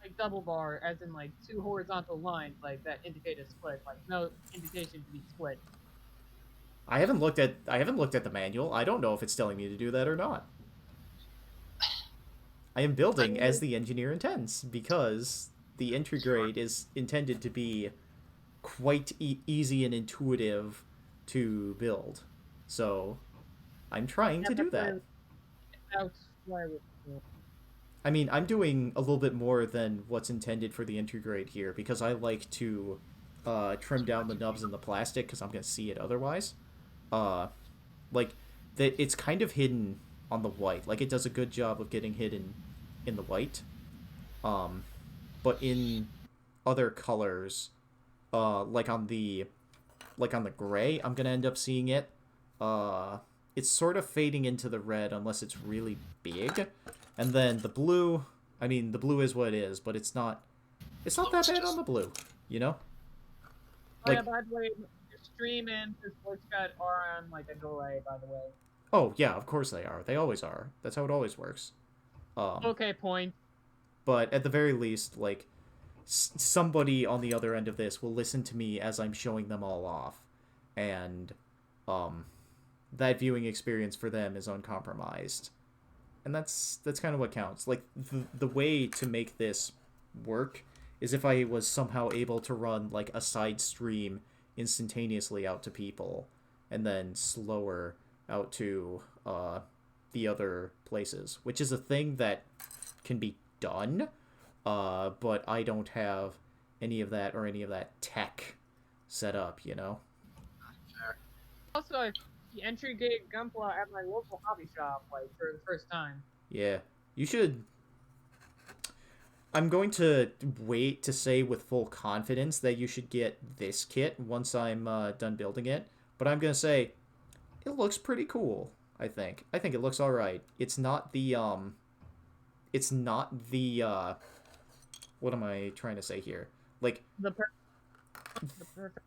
like double bar, as in like two horizontal lines like that indicate a split. Like no indication to be split. I haven't looked at the manual. I don't know if it's telling me to do that or not. I am building as the engineer intends because the entry grade is intended to be quite easy and intuitive to build. So I'm trying to do that. That's why I mean, I'm doing a little bit more than what's intended for the entry grade here because I like to trim down the nubs in the plastic because I'm going to see it otherwise. Like, it's kind of hidden on the white. Like, it does a good job of getting hidden in the white. But in other colors, like on the gray, I'm going to end up seeing it. It's sort of fading into the red unless it's really big. And then the blue, I mean, the blue is what it is, but it's not that bad on the blue, you know? Oh, yeah, by the way, your stream and the sports cut are on like a delay, by the way. Oh, yeah, of course they are. They always are. That's how it always works. Okay, point. But at the very least, like, somebody on the other end of this will listen to me as I'm showing them all off. And, that viewing experience for them is uncompromised. And that's kind of what counts. Like, the way to make this work is if I was somehow able to run, like, a side stream instantaneously out to people, and then slower out to, the other places, which is a thing that can be done, but I don't have any of that or any of that tech set up, you know? Fair. Also, I the entry gate Gunpla at my local hobby shop, like, for the first time. Yeah. You should... I'm going to wait to say with full confidence that you should get this kit once I'm done building it, but I'm going to say it looks pretty cool, I think. I think it looks alright. It's not the, what am I trying to say here? Like, The perfect.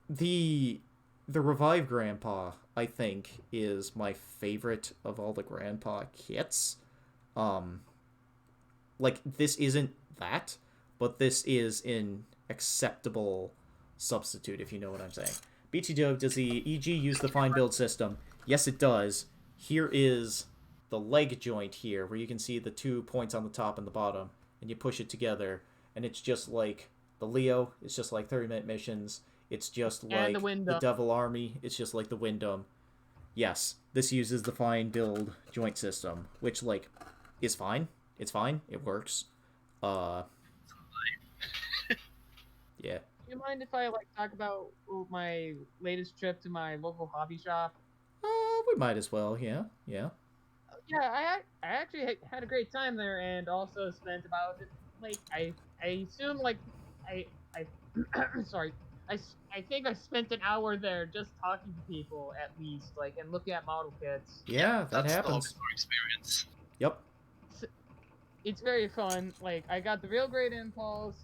the Revive Grandpa, I think, is my favorite of all the Grandpa kits. Like, this isn't that, but this is an acceptable substitute, if you know what I'm saying. BTW, does the EG use the fine build system? Yes, it does. Here is the leg joint here, where you can see the 2 points on the top and the bottom, and you push it together, and it's just like the Leo, it's just like 30-minute missions, it's just like the Devil Army, it's just like the Wyndham. Yes, this uses the fine build joint system, which, like, is fine. It's fine. It works. Yeah. Do you mind if I, like, talk about my latest trip to my local hobby shop? We might as well, yeah. Yeah. Yeah, I actually had a great time there, and also spent about, like, I assume, like, I sorry, I think I spent an hour there just talking to people, at least, like, and looking at model kits. Yeah, that That's happens. the experience. Yep. It's very fun. Like, I got the real grade Impulse,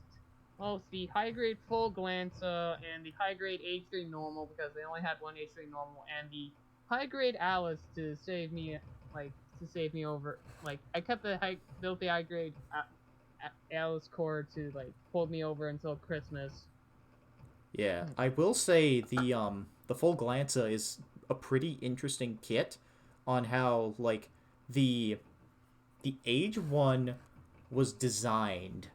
well, the high grade full Glanza, and the high grade H3 normal, because they only had one H3 normal, and the high grade Alice to save me, like, over. Like, I kept built the high grade Alice core to, like, hold me over until Christmas. Yeah, I will say the full Glanza is a pretty interesting kit on how, like, the Age 1 was designed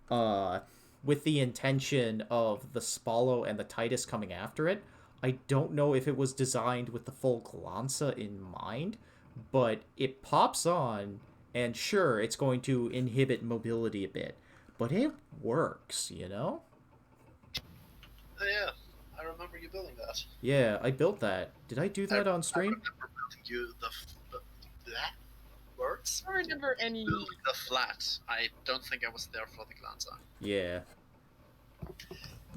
with the intention of the Spallo and the Titus coming after it. I don't know if it was designed with the full Glanza in mind, but it pops on, and sure, it's going to inhibit mobility a bit, but it works, you know? Oh, yeah, I remember you building that. Yeah, I built that. Did I do that on I stream? remember building you that words. I don't remember any. Building the flat. I don't think I was there for the Glanza. Yeah.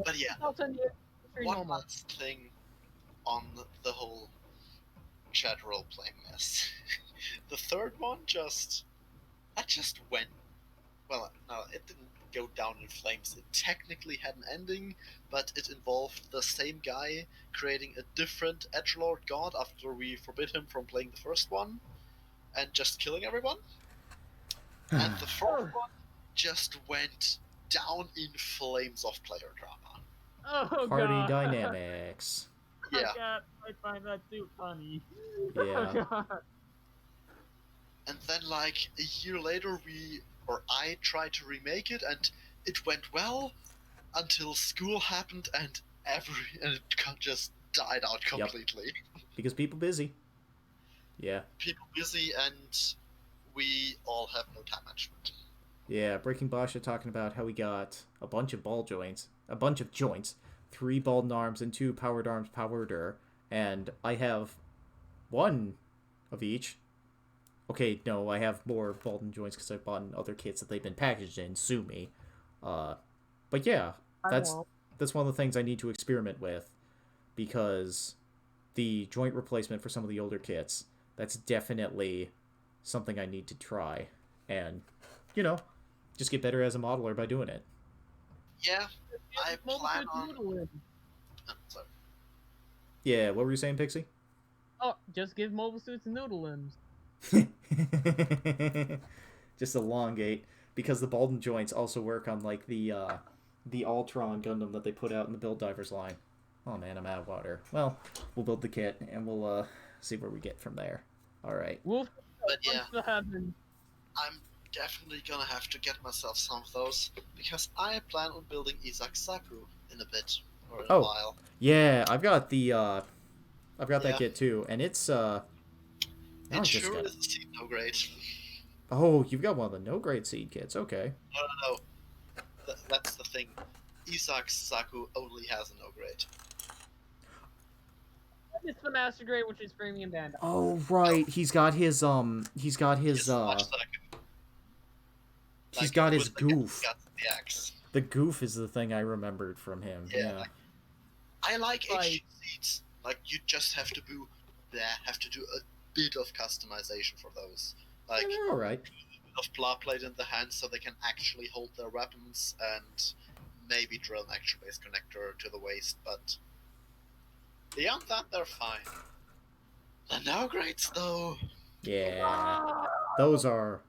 But yeah, Also, the H3 one normal. last thing on the whole chat role-playing mess. The third one just went. Well, no, it didn't go down in flames. It technically had an ending, but it involved the same guy creating a different edgelord god after we forbid him from playing the first one, and just killing everyone. And the fourth one just went down in flames of player drama. Oh Party god. dynamics. Oh Yeah. god, I find that too funny. Yeah. Oh god. And then, like, a year later, I tried to remake it, and it went well until school happened, and it just died out completely. Because people busy. Yeah. People busy, and we all have no time management. Yeah, Breaking Basha talking about how we got a bunch of joints, 3 balled arms and 2 powered arms powered, and I have 1 of each. Okay, no, I have more balled joints because I've bought other kits that they've been packaged in. Sue me. But yeah, that's one of the things I need to experiment with, because the joint replacement for some of the older kits, that's definitely something I need to try, and just get better as a modeler by doing it. Yeah, I plan on. Sorry. Yeah, what were you saying, Pixie? Oh, just give Mobile Suits noodle limbs. Just elongate, because the Balden joints also work on like the Ultron Gundam that they put out in the Build Divers line. Oh man, I'm out of water. Well, we'll build the kit and we'll see where we get from there. All right. But yeah, I'm I'm definitely gonna have to get myself some of those, because I plan on building Isaac Saku in a bit or in a while. Yeah, I've got that Yeah. kit too, and it's It sure is a seed no grade. Oh, you've got one of the no grade seed kits. Okay. No. That's the thing. Isaac Saku only has a no grade. It's the Master Grade, which is premium Bandai. Oh right, he's got his He's got his goof. The axe. The goof is the thing I remembered from him. Yeah. Like, I like HG seeds. Like, you just have to do a bit of customization for those. Like, all right. of blah plate in the hands so they can actually hold their weapons, and maybe drill an extra base connector to the waist, but beyond that, they're fine. The no grades, though. Yeah. Those are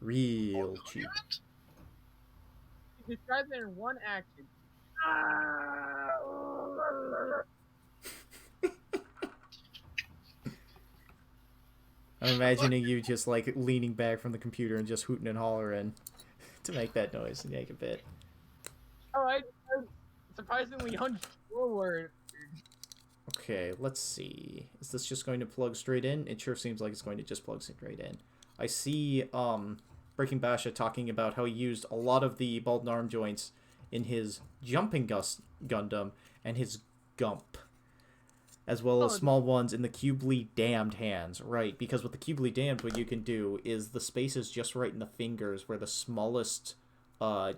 real cheap. You describe it in one action. I'm imagining you just like leaning back from the computer and just hooting and hollering to make that noise and make a bit. Alright, surprisingly hunched forward. Okay, let's see. Is this just going to plug straight in? It sure seems like it's going to just plug straight in. I see Breaking Basha talking about how he used a lot of the Balden arm joints in his Jumping Gundam and his Gump, as well as small ones in the Cubely Damned hands. Right, because with the Cubely Damned, what you can do is the space is just right in the fingers where the smallest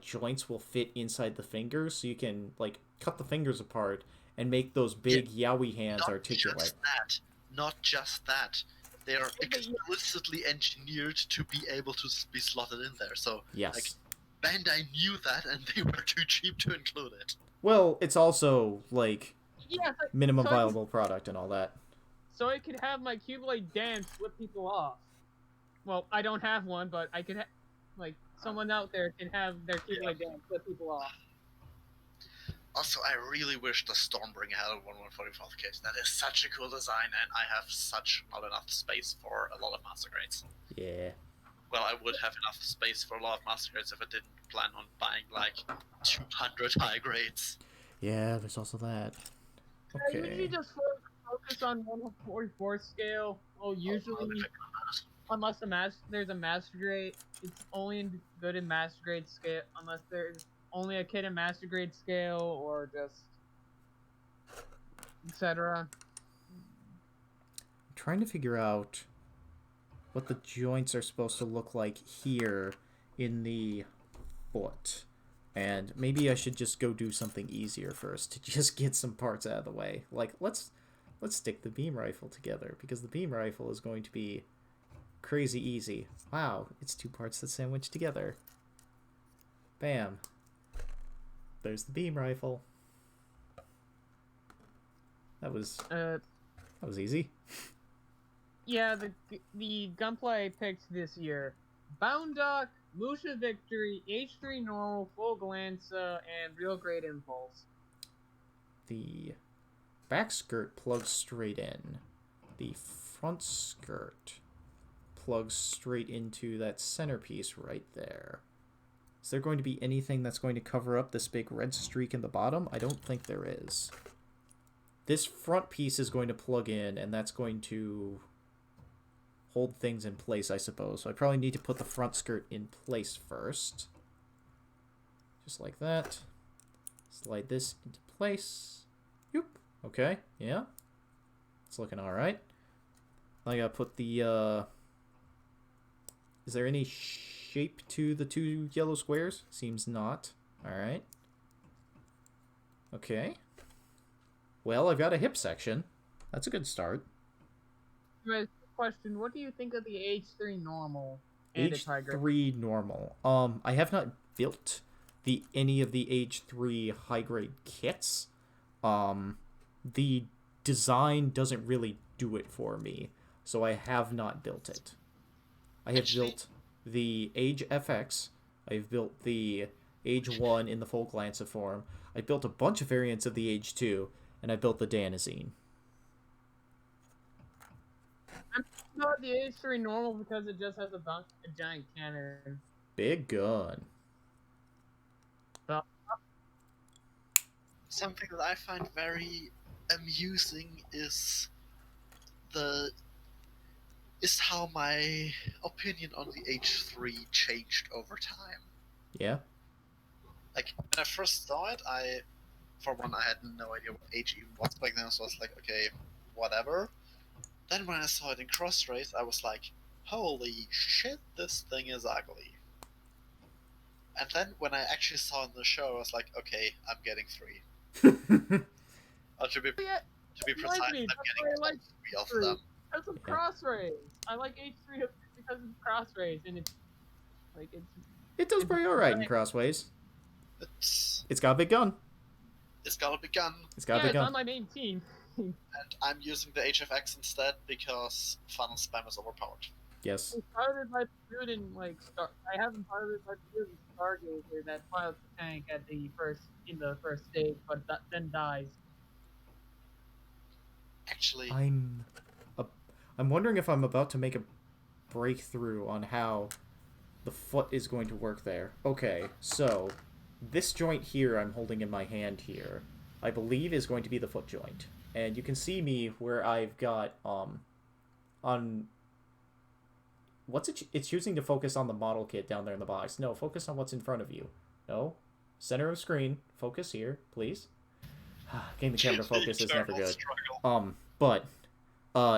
joints will fit inside the fingers, so you can like cut the fingers apart and make those big yaoi hands articulate. Not just that. They are explicitly engineered to be able to be slotted in there. So, yes. Like, Bandai knew that, and they were too cheap to include it. Well, it's also, like, minimum viable product and all that. So I could have my Cubelite dance flip people off. Well, I don't have one, but I could like, someone out there can have their Cubelite dance flip people off. Also, I really wish the Stormbringer had a 1144th kit. That is such a cool design, and I have not enough space for a lot of master grades. Yeah. Well, I would have enough space for a lot of master grades if I didn't plan on buying, like, 200 high grades. Yeah, there's also that. Okay. I usually just focus on 144 scale. Well, usually, unless there's a master grade, it's only good in master grade scale, unless there's only a kit in master grade scale, or just etc. I'm trying to figure out what the joints are supposed to look like here in the foot. And maybe I should just go do something easier first to just get some parts out of the way. Like, let's stick the beam rifle together, because the beam rifle is going to be crazy easy. Wow, it's 2 parts that sandwich together. Bam. There's the beam rifle. That was easy. Yeah, the gunplay I picked this year: Bound Duck, Musha Victory, H3 Normal, Full Glanza, and Real Great Impulse. The back skirt plugs straight in. The front skirt plugs straight into that centerpiece right there. Is there going to be anything that's going to cover up this big red streak in the bottom? I don't think there is. This front piece is going to plug in, and that's going to hold things in place, I suppose. So I probably need to put the front skirt in place first. Just like that. Slide this into place. Yoop. Okay, yeah. It's looking alright. I gotta put the, Is there any shape to the 2 yellow squares? Seems not. Alright. Okay. Well, I've got a hip section. That's a good start. Anyways, question: what do you think of the H3 Normal and its high grade? H3 normal. I have not built any of the H3 high grade kits. The design doesn't really do it for me, so I have not built it. I have built the Age FX. I've built the Age 1 in the full Glanza form. I built a bunch of variants of the Age 2, and I built the Danazine. I'm not the H3 Normal because it just has a giant cannon. Big gun. Something that I find very amusing is how my opinion on the H3 changed over time. Yeah? Like, when I first saw it, for one, I had no idea what H even was back then, so I was like, okay, whatever. Then when I saw it in Cross Race, I was like, holy shit, this thing is ugly. And then when I actually saw it in the show, I was like, okay, I'm getting 3. To be precise, I'm getting all 3 of them. Because of Cross Race. I like H3 because of Cross Race, and it's like It does pretty alright in Crossways. It's got a big gun. It's got a big gun. It's got a big it's gun. on my main team. And I'm using the HFX instead because Funnel Spam is overpowered. Yes. I piloted my dude in I haven't piloted my dude in Stargazer that pilots the tank in the first stage, but then dies. Actually, I'm wondering if I'm about to make a breakthrough on how the foot is going to work there. Okay, so this joint here I'm holding in my hand here, I believe is going to be the foot joint. And you can see me where I've got, on... What's it? It's choosing to focus on the model kit down there in the box. No, focus on what's in front of you. No. Center of screen. Focus here, please. Getting the camera focus is never good. But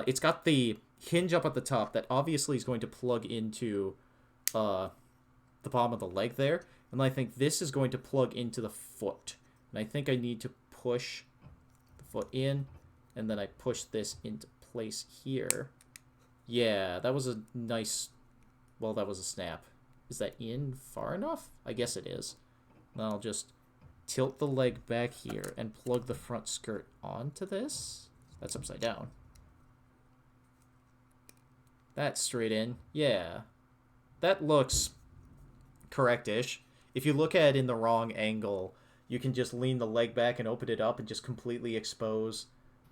it's got the hinge up at the top that obviously is going to plug into the bottom of the leg there. And I think this is going to plug into the foot. And I think I need to push the foot in, and then I push this into place here. Yeah, that was a nice... Well, that was a snap. Is that in far enough? I guess it is. Then I'll just tilt the leg back here and plug the front skirt onto this. That's upside down. That's straight in. Yeah. That looks correct-ish. If you look at it in the wrong angle, you can just lean the leg back and open it up and just completely expose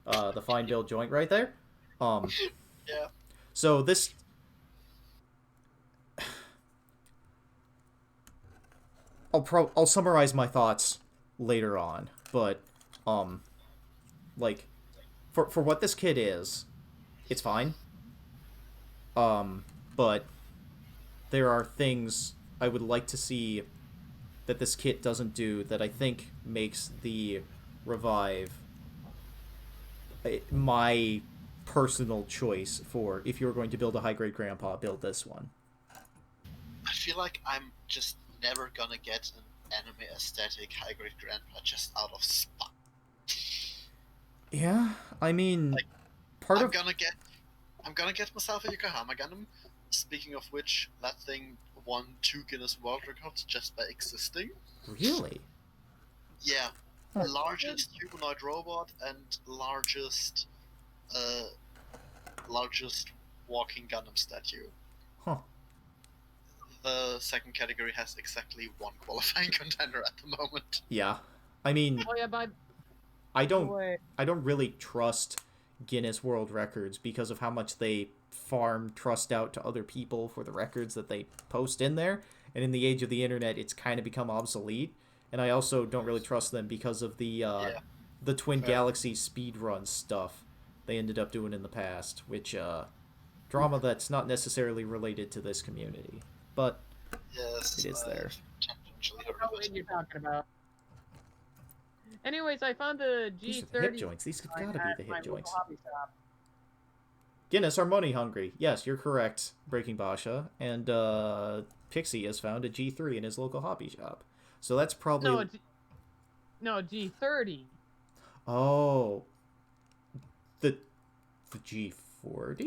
the fine build joint right there. Yeah. So this... I'll summarize my thoughts later on, but, like, for what this kit is, it's fine. But there are things I would like to see that this kit doesn't do that I think makes the Revive my personal choice for if you're going to build a high-grade grandpa, build this one. I feel like I'm just never gonna get an anime aesthetic high-grade grandpa just out of spite. Yeah, I mean, like, I'm gonna get myself a Yokohama Gundam, speaking of which, that thing won 2 Guinness World Records just by existing. Really? Yeah, Huh. largest humanoid robot and largest walking Gundam statue. Huh. The second category has exactly 1 qualifying contender at the moment. Yeah. I mean, Oh yeah, by I the don't way, really trust Guinness World Records because of how much they farm trust out to other people for the records that they post in there. And in the age of the internet, it's kind of become obsolete. And I also don't really trust them because of the Twin Fair. Galaxy speedrun stuff they ended up doing in the past, which drama that's not necessarily related to this community, but Yes, it is there. Tangentially I heard know of what it. you're talking about. Anyways, I found the These are the hip G30 joints. These have design got to be at the my hip local joints. hobby shop. Guinness are money hungry. Yes, you're correct, Breaking Basha. And Pixie has found a G3 in his local hobby shop. So that's probably... No, G30. Oh. The G40?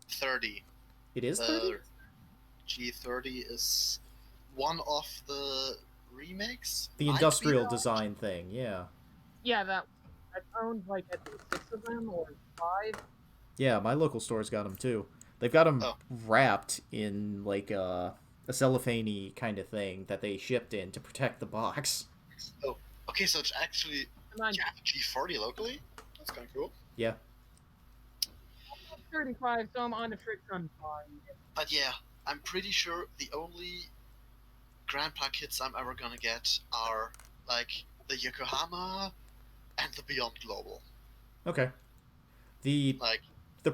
30. It is 30? The G30 is one of the remakes. The Might be industrial that. design thing, yeah. Yeah, that I found like I think 6 of them or 5. Yeah, my local store's got them too. They've got them Oh. wrapped in like a cellophane kind of thing that they shipped in to protect the box. Okay, so it's actually Come on, you have a G40 locally. That's kind of cool. Yeah. 35, so I'm on the frick gun farm. But yeah, I'm pretty sure the only Grandpa kits I'm ever gonna get are like the Yokohama and the Beyond Global. Okay. The Like,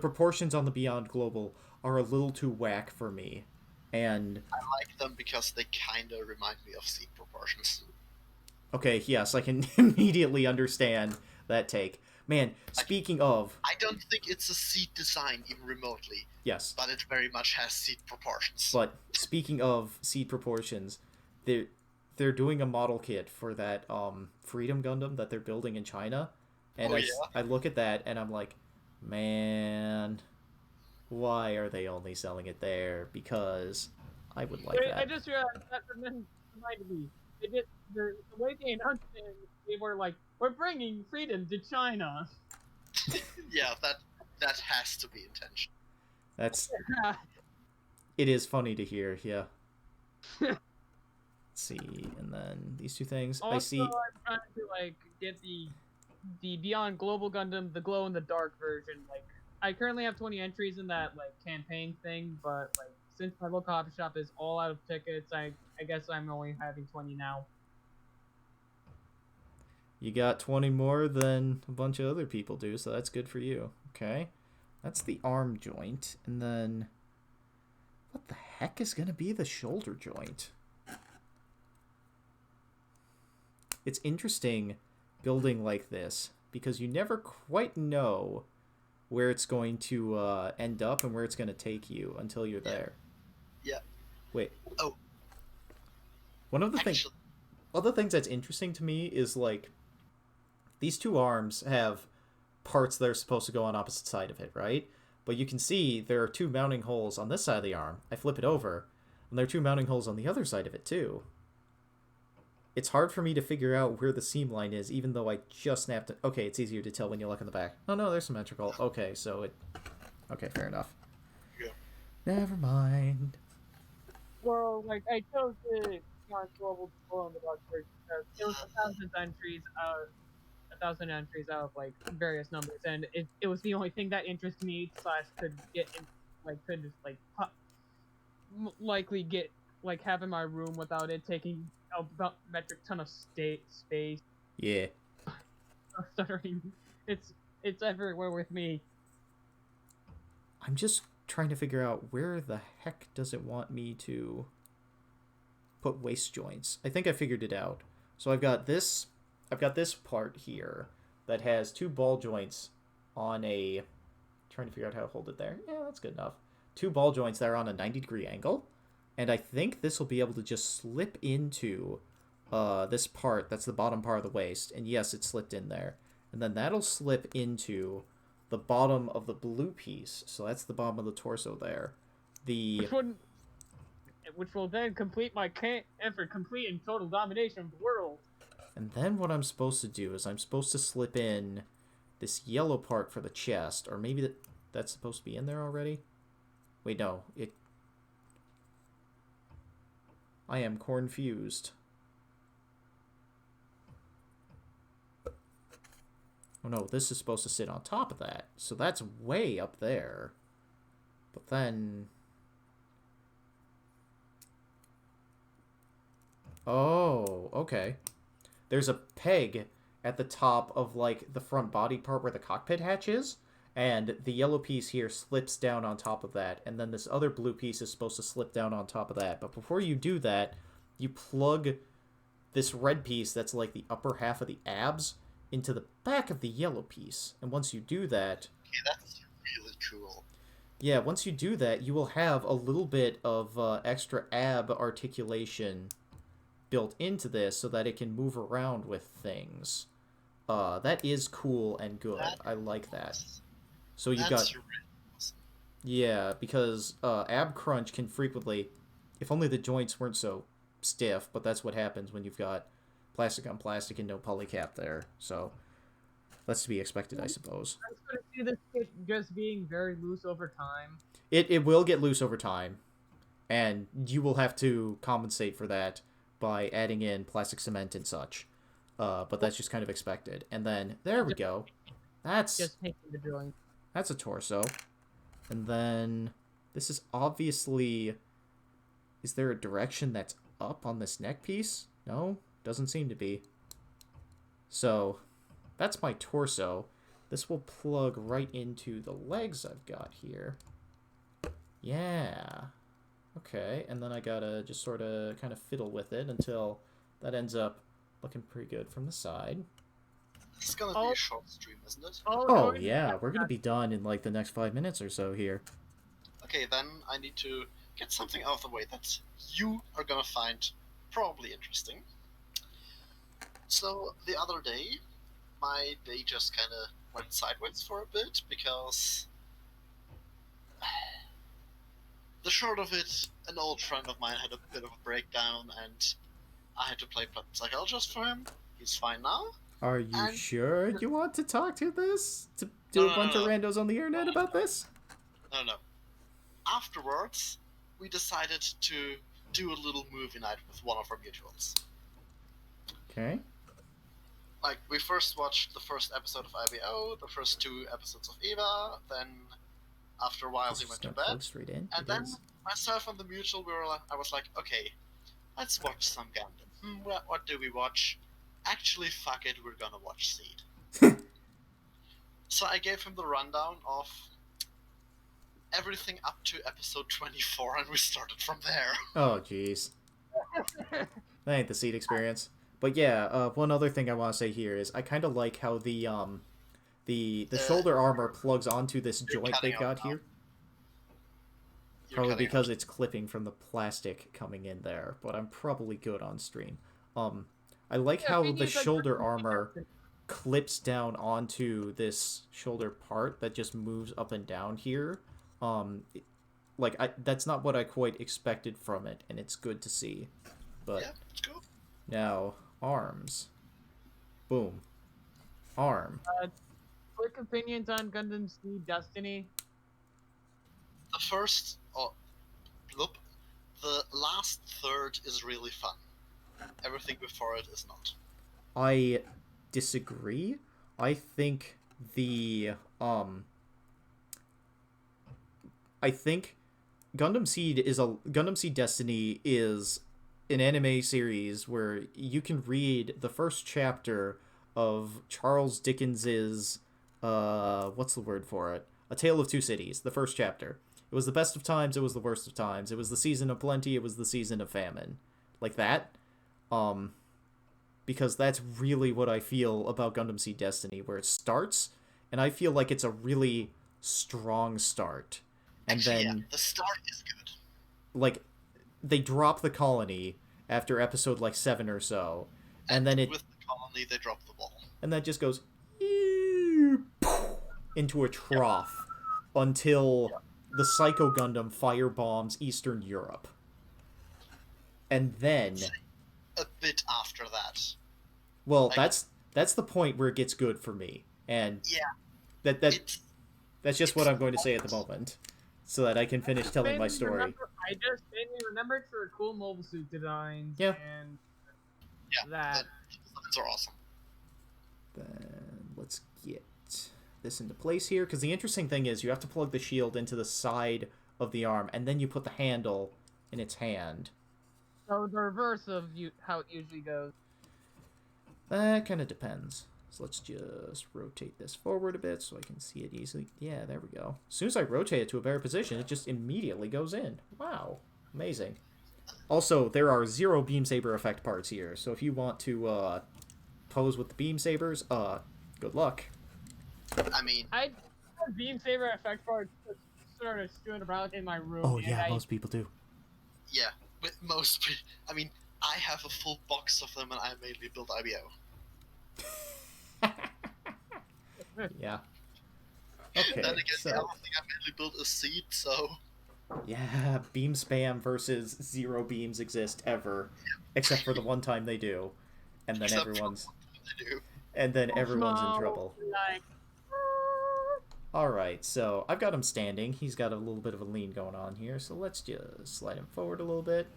proportions on the Beyond Global are a little too whack for me. And I like them because they kinda remind me of seat proportions. okay, yes, I can immediately understand that take. Man, speaking of, I don't think it's a seat design even remotely, yes, but it very much has seat proportions. but speaking of seat proportions, they're doing a model kit for that Freedom Gundam that they're building in China, and Oh, I look at that and I'm like, man, why are they only selling it there? Because I would like Wait, that. I just realized that reminded me. They did the way they announced it. They were like, "We're bringing freedom to China." Yeah, that has to be intentional. That's it is funny to hear, yeah. Let's see, and then these two things. Also, I see. I'm trying to like get the Beyond Global Gundam, the glow in the dark version. Like, I currently have 20 entries in that like campaign thing, but like since my local hobby shop is all out of tickets, I guess I'm only having 20 now. You got 20 more than a bunch of other people do, so that's good for you. Okay. That's the arm joint. And then what the heck is going to be the shoulder joint? It's interesting building like this because you never quite know where it's going to end up and where it's going to take you until you're there. Yeah. Wait. Oh. One of the Actually, other things that's interesting to me is like these two arms have parts that are supposed to go on opposite side of it, right? But you can see there are two mounting holes on this side of the arm. I flip it over, and there are two mounting holes on the other side of it too. It's hard for me to figure out where the seam line is, even though I just snapped it. Okay, it's easier to tell when you look in the back. Oh no, they're symmetrical. Okay, so it... Okay, fair enough. Yeah. Never mind. Well, like I chose the Beyond Global glow in the dark version because it was 1,000 entries out of like various numbers, and it was the only thing that interested me / could get in, like could just like likely get like have in my room without it taking a metric ton of space. Yeah. Stuttering. It's everywhere with me. I'm just trying to figure out where the heck does it want me to put waist joints. I think I figured it out. So I've got this part here that has two ball joints on a... Trying to figure out how to hold it there. Yeah, that's good enough. Two ball joints that are on a 90-degree angle. And I think this will be able to just slip into this part that's the bottom part of the waist. And yes, it slipped in there. And then that'll slip into the bottom of the blue piece. So that's the bottom of the torso there. the which will then complete my effort, complete and total domination of the world. And then what I'm supposed to do is I'm supposed to slip in this yellow part for the chest, or maybe that's supposed to be in there already? Wait, no. I am confused. Oh no, this is supposed to sit on top of that. So that's way up there. But then... Oh, okay. There's a peg at the top of, like, the front body part where the cockpit hatch is, and the yellow piece here slips down on top of that, and then this other blue piece is supposed to slip down on top of that. But before you do that, you plug this red piece that's, like, the upper half of the abs into the back of the yellow piece. And once you do that... Okay, that's really cool. Yeah, once you do that, you will have a little bit of extra ab articulation built into this so that it can move around with things. That is cool and good. I like that. So you've got... Really awesome. Yeah, because ab crunch can frequently... If only the joints weren't so stiff, but that's what happens when you've got plastic on plastic and no polycap there. So that's to be expected, I suppose. I was going to see this kit just being very loose over time. It will get loose over time, and you will have to compensate for that by adding in plastic cement and such. But that's just kind of expected. And then, there we go. That's Just taking the drilling. That's a torso. And then, this is obviously... Is there a direction that's up on this neck piece? No? Doesn't seem to be. So, that's my torso. This will plug right into the legs I've got here. Yeah. Okay, and then I gotta just sort of kind of fiddle with it until that ends up looking pretty good from the side. It's gonna be a short stream, isn't it? Oh, yeah, we're gonna be done in like the next 5 minutes or so here. Okay, then I need to get something out of the way that you are gonna find probably interesting. So, the other day, my day just kinda went sideways for a bit because... The short of it, an old friend of mine had a bit of a breakdown and I had to play psychologist for him. He's fine now. Are you And- sure you want to talk to this? To do a bunch of randos on the internet about this? No. Afterwards, we decided to do a little movie night with one of our mutuals. Okay. Like, we first watched the first episode of IBO, the first 2 episodes of Eva, then after a while This he is went to gonna plug bed, straight in. and It then is. myself and the mutual, I was like, okay, let's watch some Gundam. What do we watch? Actually, fuck it, we're gonna watch Seed. So I gave him the rundown of everything up to episode 24, and we started from there. Oh, jeez. That ain't the seat experience. But yeah, one other thing I want to say here is I kind of like how the shoulder armor plugs onto this joint cutting they've got out now. here. You're Probably cutting because it's clipping from the plastic coming in there, but I'm probably good on stream. I like Yeah, how Vinny the is, like, shoulder pretty armor decent. clips down onto this shoulder part that just moves up and down here. That's not what I quite expected from it, and it's good to see. But Yeah, let's go. now, arms. Boom. Arm. Quick opinions on Gundam Seed Destiny. The first, the last third is really fun. Everything before it is not. I disagree. I think I think Gundam Seed Destiny is an anime series where you can read the first chapter of Charles Dickens's what's the word for it? A Tale of Two Cities, the first chapter. It was the best of times, it was the worst of times. It was the season of plenty, it was the season of famine. Like that. Because that's really what I feel about Gundam Seed Destiny, where it starts, and I feel like it's a really strong start. And Actually, then, yeah, the start is good. like, they drop the colony after episode, 7 or so, and then With the colony, they drop the ball. and that just goes into a trough until the Psycho Gundam firebombs Eastern Europe. And then, A bit after that. well, Like- that's the point where it gets good for me. And Yeah, that's it's just what I'm going to say at the moment, so that I can finish telling my story. I just mainly remembered for cool mobile suit designs. Yeah. And yeah. that. The designs are awesome. Then let's get this into place here, because the interesting thing is you have to plug the shield into the side of the arm, and then you put the handle in its hand. So the reverse of how it usually goes. That kind of depends. So let's just rotate this forward a bit so I can see it easily. Yeah, there we go. As soon as I rotate it to a better position, it just immediately goes in. Wow. Amazing. Also, there are 0 beam saber effect parts here, so if you want to pose with the beam sabers, good luck. I mean, I beam saber effect part sort of strewn about in my room. Oh and yeah, I, most people do. yeah, with most. I mean, I have a full box of them, and I mainly build IBO. Yeah. Okay, Then again, so the other thing I mainly build is seed, so yeah, beam spam versus 0 beams exist ever, except for the one time they do, and then Except for everyone's I do. everyone's in small, trouble. Like, All right, so I've got him standing. He's got a little bit of a lean going on here, so let's just slide him forward a little bit,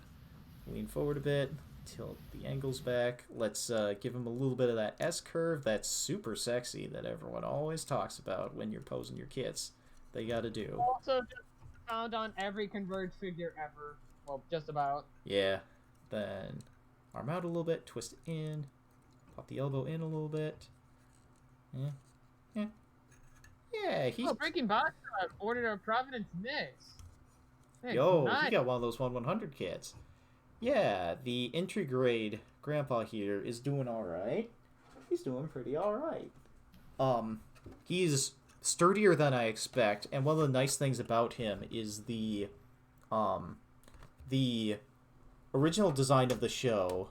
lean forward a bit, tilt the angles back. Let's give him a little bit of that S-curve that's super sexy that everyone always talks about when you're posing your kits. They gotta do. also just found on every Converge figure ever. Well, just about. Yeah. Then arm out a little bit, twist it in, pop the elbow in a little bit. Yeah. Yeah. Yeah, he's... Oh, Breaking Box ordered a Providence Mix. Hey, Yo, nice. he got one of those 1/100 kits. Yeah, the entry grade grandpa here is doing alright. He's doing pretty alright. He's sturdier than I expect, and one of the nice things about him is the original design of the show,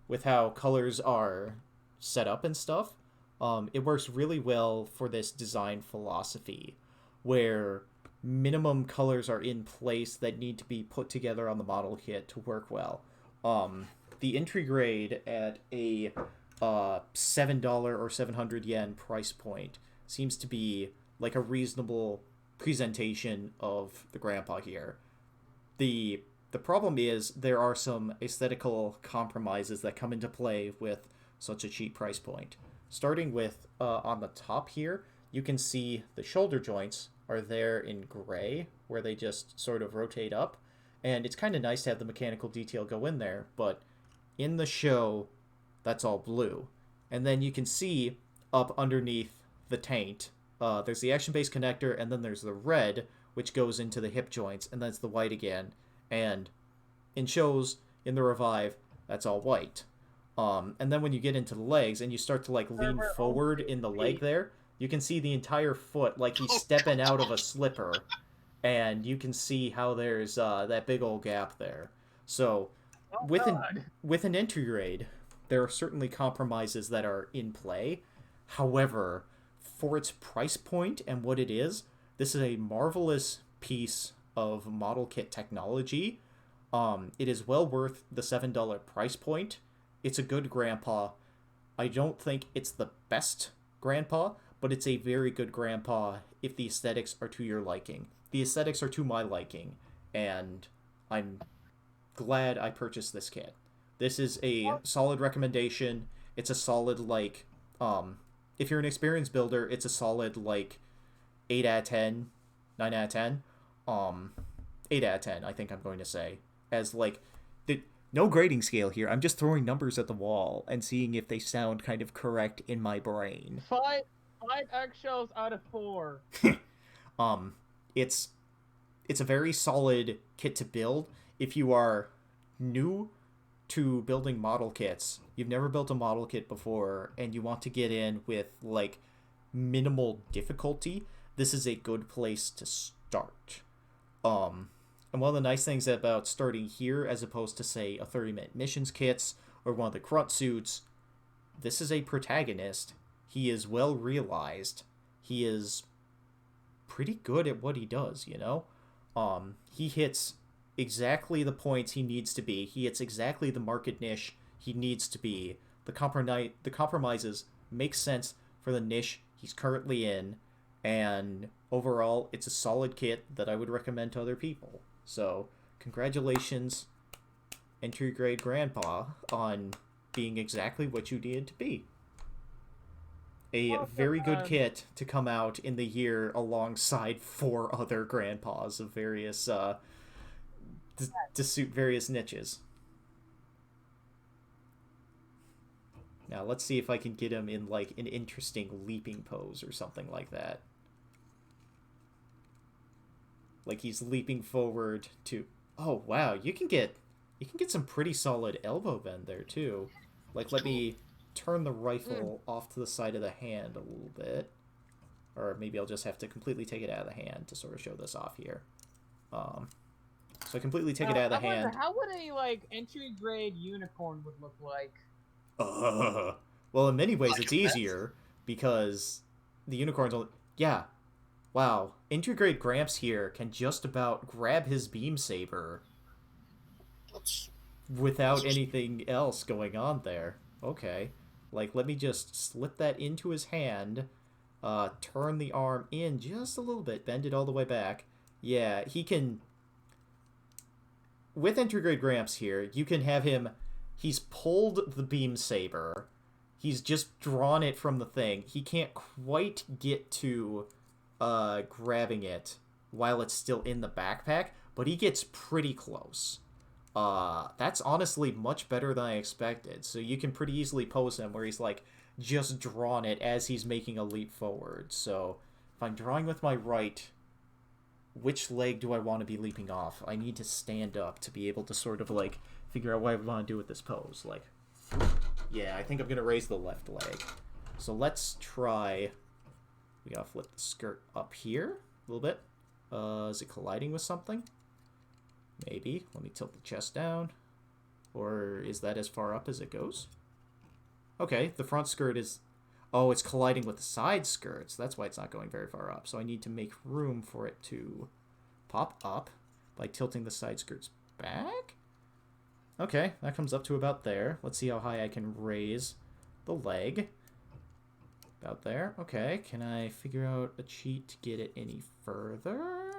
with how colors are set up and stuff. It works really well for this design philosophy, where minimum colors are in place that need to be put together on the model kit to work well. The entry grade at a $7 or 700 yen price point seems to be like a reasonable presentation of the grandpa here. The problem is there are some aesthetical compromises that come into play with such a cheap price point. Starting with on the top here, you can see the shoulder joints are there in gray, where they just sort of rotate up. And it's kind of nice to have the mechanical detail go in there, but in the show, that's all blue. And then you can see up underneath the taint, there's the action-based connector, and then there's the red, which goes into the hip joints, and that's the white again. And in shows, in the Revive, that's all white. And then when you get into the legs and you start to like lean forward in the leg there, you can see the entire foot like he's stepping out of a slipper, and you can see how there's that big old gap there. So Oh, with God. an entry grade, there are certainly compromises that are in play. However, for its price point and what it is, this is a marvelous piece of model kit technology. It is well worth the $7 price point. It's a good grandpa. I don't think it's the best grandpa, but it's a very good grandpa if the aesthetics are to your liking. The aesthetics are to my liking, and I'm glad I purchased this kit. This is a solid recommendation. It's a solid, like, if you're an experienced builder, it's a solid, like, 8 out of 10, 9 out of 10. 8 out of 10, I think I'm going to say. As, like, no grading scale here. I'm just throwing numbers at the wall and seeing if they sound kind of correct in my brain. Five eggshells out of 4. It's a very solid kit to build. If you are new to building model kits, you've never built a model kit before, and you want to get in with, like, minimal difficulty, this is a good place to start. And one of the nice things about starting here, as opposed to, say, a 30-minute missions kits or one of the grunt suits, this is a protagonist. He is well realized. He is pretty good at what he does, you know? He hits exactly the points he needs to be. He hits exactly the market niche he needs to be. The compromises make sense for the niche he's currently in, and overall, it's a solid kit that I would recommend to other people. So, congratulations, entry grade grandpa, on being exactly what you needed to be. A very good kit to come out in the year alongside 4 other grandpas of various to suit various niches. Now let's see if I can get him in like an interesting leaping pose or something like that. Like he's leaping forward to. Oh wow, you can get some pretty solid elbow bend there too. Like let me turn the rifle off to the side of the hand a little bit. Or maybe I'll just have to completely take it out of the hand to sort of show this off here. So I completely take it out of the hand. How would a like entry grade unicorn would look like? Well, in many ways it's easier because the unicorn's only. Yeah. Wow. Entry grade Gramps here can just about grab his beam saber without anything else going on there. Okay. Like, let me just slip that into his hand, turn the arm in just a little bit, bend it all the way back. Yeah, he can... With entry grade Gramps here, you can have him... He's pulled the beam saber. He's just drawn it from the thing. He can't quite get to grabbing it while it's still in the backpack, but he gets pretty close. That's honestly much better than I expected. So you can pretty easily pose him where he's like just drawn it as he's making a leap forward. So if I'm drawing with my right, which leg do I want to be leaping off? I need to stand up to be able to sort of like figure out what I want to do with this pose. Like, yeah, I think I'm gonna raise the left leg. So let's try. We gotta flip the skirt up here a little bit. Is it colliding with something? Maybe. Let me tilt the chest down. Or is that as far up as it goes? Okay, the front skirt is... Oh, it's colliding with the side skirts. That's why it's not going very far up. So I need to make room for it to pop up by tilting the side skirts back? Okay, that comes up to about there. Let's see how high I can raise the leg. About there. Okay, can I figure out a cheat to get it any further?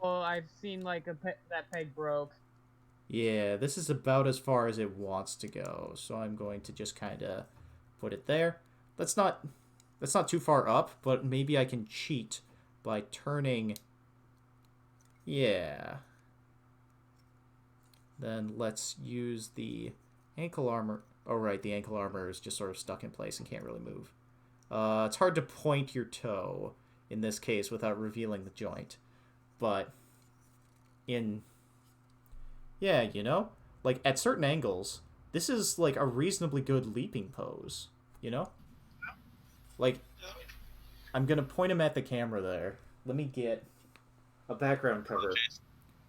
Well, I've seen like that peg broke. Yeah, this is about as far as it wants to go. So I'm going to just kind of put it there. That's not too far up, but maybe I can cheat by turning. Yeah. Then let's use the ankle armor. Oh, right, the ankle armor is just sort of stuck in place and can't really move. It's hard to point your toe in this case without revealing the joint. But yeah, you know? Like, at certain angles, this is, like, a reasonably good leaping pose, you know? Like, I'm gonna point him at the camera there. Let me get a background cover.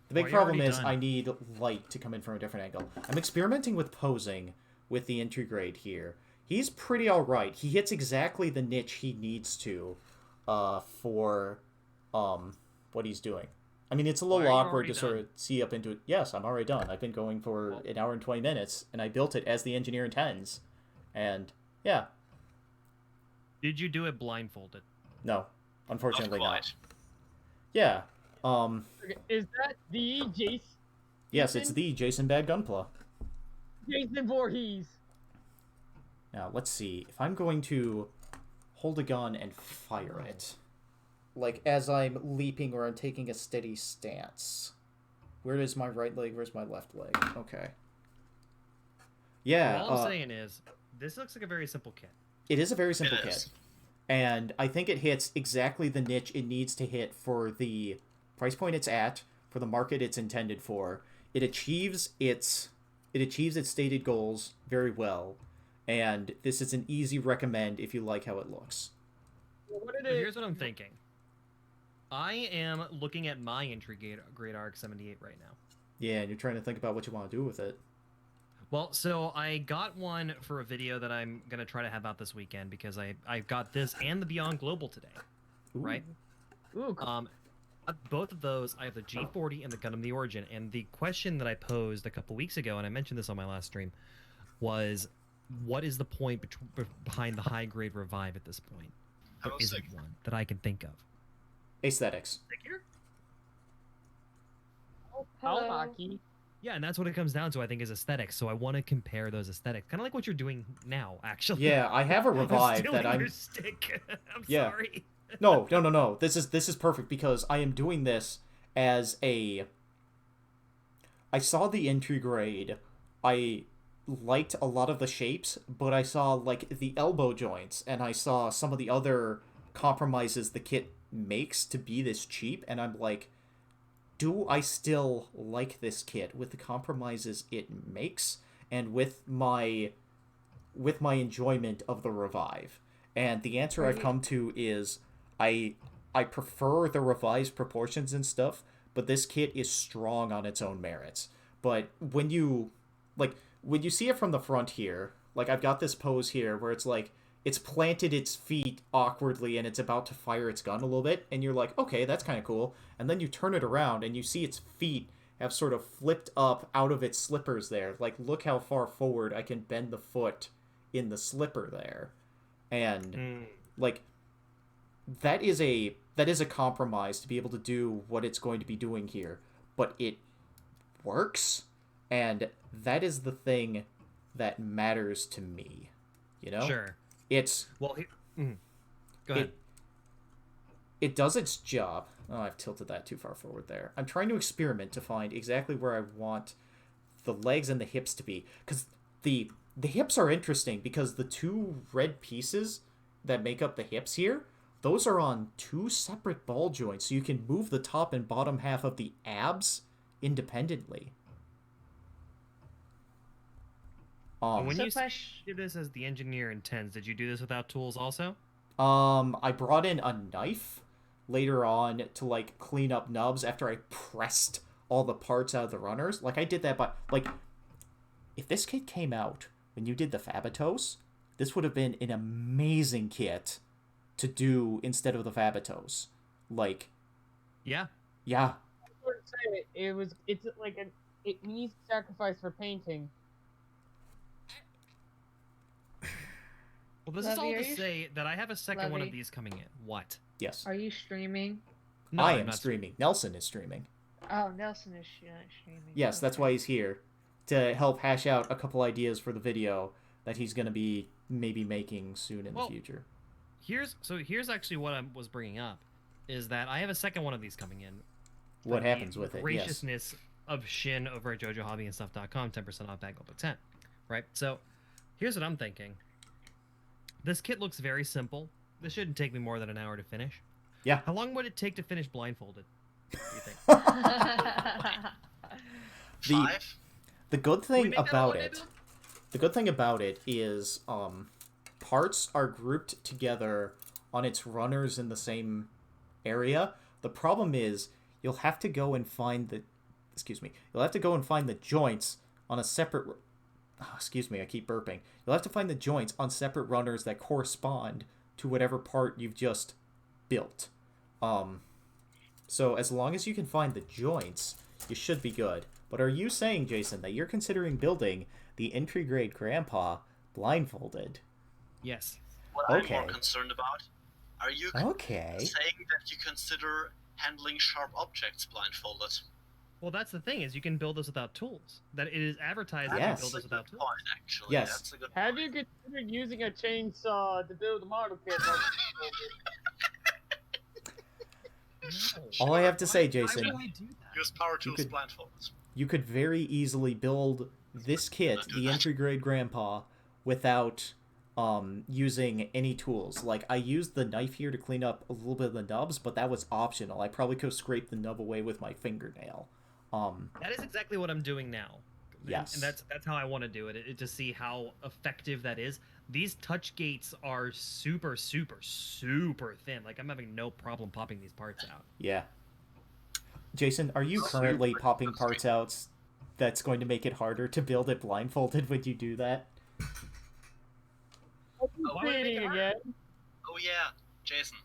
The big problem is I need light to come in from a different angle. I'm experimenting with posing with the entry grade here. He's pretty alright. He hits exactly the niche he needs to for what he's doing. I mean, it's a little awkward to sort of see up into it. Yes, I'm already done. I've been going for an hour and 20 minutes, and I built it as the engineer intends. And, yeah. Did you do it blindfolded? No, unfortunately not. Yeah. Is that the Jason? Yes, it's the Jason Bad Gunpla. Jason Voorhees. Now, let's see. If I'm going to hold a gun and fire it, like as I'm leaping or I'm taking a steady stance, where is my right leg? Where's my left leg? Okay. Yeah. All I'm saying is, this looks like a very simple kit. It is a very simple kit. And I think it hits exactly the niche it needs to hit for the price point it's at, for the market it's intended for. It achieves its stated goals very well. And this is an easy recommend if you like how it looks. Here's what I'm thinking. I am looking at my entry grade ARC-78 right now. Yeah, and you're trying to think about what you want to do with it. Well, so I got one for a video that I'm going to try to have out this weekend because I got this and the Beyond Global today, Ooh. right? Ooh, cool. Both of those, I have the G40 and the Gundam the Origin. And the question that I posed a couple weeks ago, and I mentioned this on my last stream, was what is the point behind the high grade revive at this point? There isn't one that I can think of. Aesthetics. Figure? How hockey? Yeah, and that's what it comes down to, I think, is aesthetics. So I want to compare those aesthetics. Kind of like what you're doing now, actually. Yeah, I have a I'm revive stealing that I'm. your stick. I'm Yeah. sorry. No. This is perfect because I am doing this as a. I saw the entry grade. I liked a lot of the shapes, but I saw like the elbow joints, and I saw some of the other compromises the kit makes to be this cheap, and I'm like, do I still like this kit with the compromises it makes and with my enjoyment of the revive? And the answer I've come to is I prefer the revised proportions and stuff, but this kit is strong on its own merits. But when you see it from the front here, like I've got this pose here where it's like it's planted its feet awkwardly and it's about to fire its gun a little bit, and you're like, okay, that's kind of cool. And then you turn it around and you see its feet have sort of flipped up out of its slippers there. Like, look how far forward I can bend the foot in the slipper there. And like that is a compromise to be able to do what it's going to be doing here, but it works, and that is the thing that matters to me, you know? Sure. It's well. Go ahead. It does its job. Oh, I've tilted that too far forward there. I'm trying to experiment to find exactly where I want the legs and the hips to be, because the hips are interesting because the two red pieces that make up the hips here, those are on two separate ball joints, so you can move the top and bottom half of the abs independently. When you do this as the engineer intends, did you do this without tools also? I brought in a knife later on to like clean up nubs after I pressed all the parts out of the runners. Like I did that, but like if this kit came out when you did the Fabatos, this would have been an amazing kit to do instead of the Fabatos. Like, yeah. I would say it's like it needs sacrifice for painting. Well, this is all to say that I have a second one of these coming in. What? Yes. Are you streaming? No, I am streaming. Nelson is streaming. Oh, Nelson is streaming. Yes, that's why he's here, to help hash out a couple ideas for the video that he's going to be maybe making soon in the future. Here's actually what I was bringing up, is that I have a second one of these coming in. What happens with it? Graciousness of Shin over at JoJoHobbyandStuff.com, 10% off bag over 10. Right? So, here's what I'm thinking. This kit looks very simple. This shouldn't take me more than an hour to finish. Yeah. How long would it take to finish blindfolded? Do you think? The good thing about it. The good thing about it is parts are grouped together on its runners in the same area. The problem is you'll have to go and find the joints on a separate I keep burping. You'll have to find the joints on separate runners that correspond to whatever part you've just built. So as long as you can find the joints, you should be good. But are you saying, Jason, that you're considering building the entry grade Grandpa blindfolded? Yes. What I'm more concerned about, are you saying that you consider handling sharp objects blindfolded? Well, that's the thing, is you can build this without tools. That it is advertised that you can build this without tools. Point, actually. Yes. That's a good Have you considered using a chainsaw to build a model kit? All I have to say, Jason, Why would I do that? Use power tools blindfolded. You could very easily build this kit, the entry grade Grandpa, without using any tools. Like, I used the knife here to clean up a little bit of the nubs, but that was optional. I probably could have scraped the nub away with my fingernail. That is exactly what I'm doing now. Yes. And that's how I want to do it, to see how effective that is. These touch gates are super, super, super thin. Like, I'm having no problem popping these parts out. Yeah. Jason, are you currently popping parts out that's going to make it harder to build it blindfolded when you do that? Oh yeah, Jason.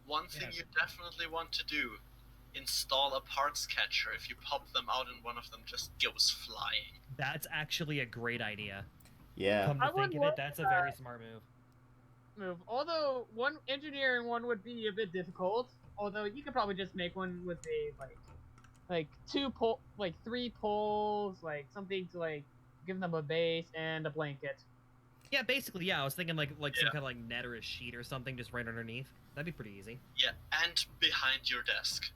One thing you definitely want to do install a parts catcher. If you pop them out and one of them just goes flying. That's actually a great idea. Yeah. Come to I would think of it, love that's a that. very smart move. Although one engineering one would be a bit difficult. Although you could probably just make one with a three poles, like something to like give them a base and a blanket. Yeah, basically, yeah. I was thinking like some Yeah. kind of like net or a sheet or something just right underneath. That'd be pretty easy. Yeah, and behind your desk.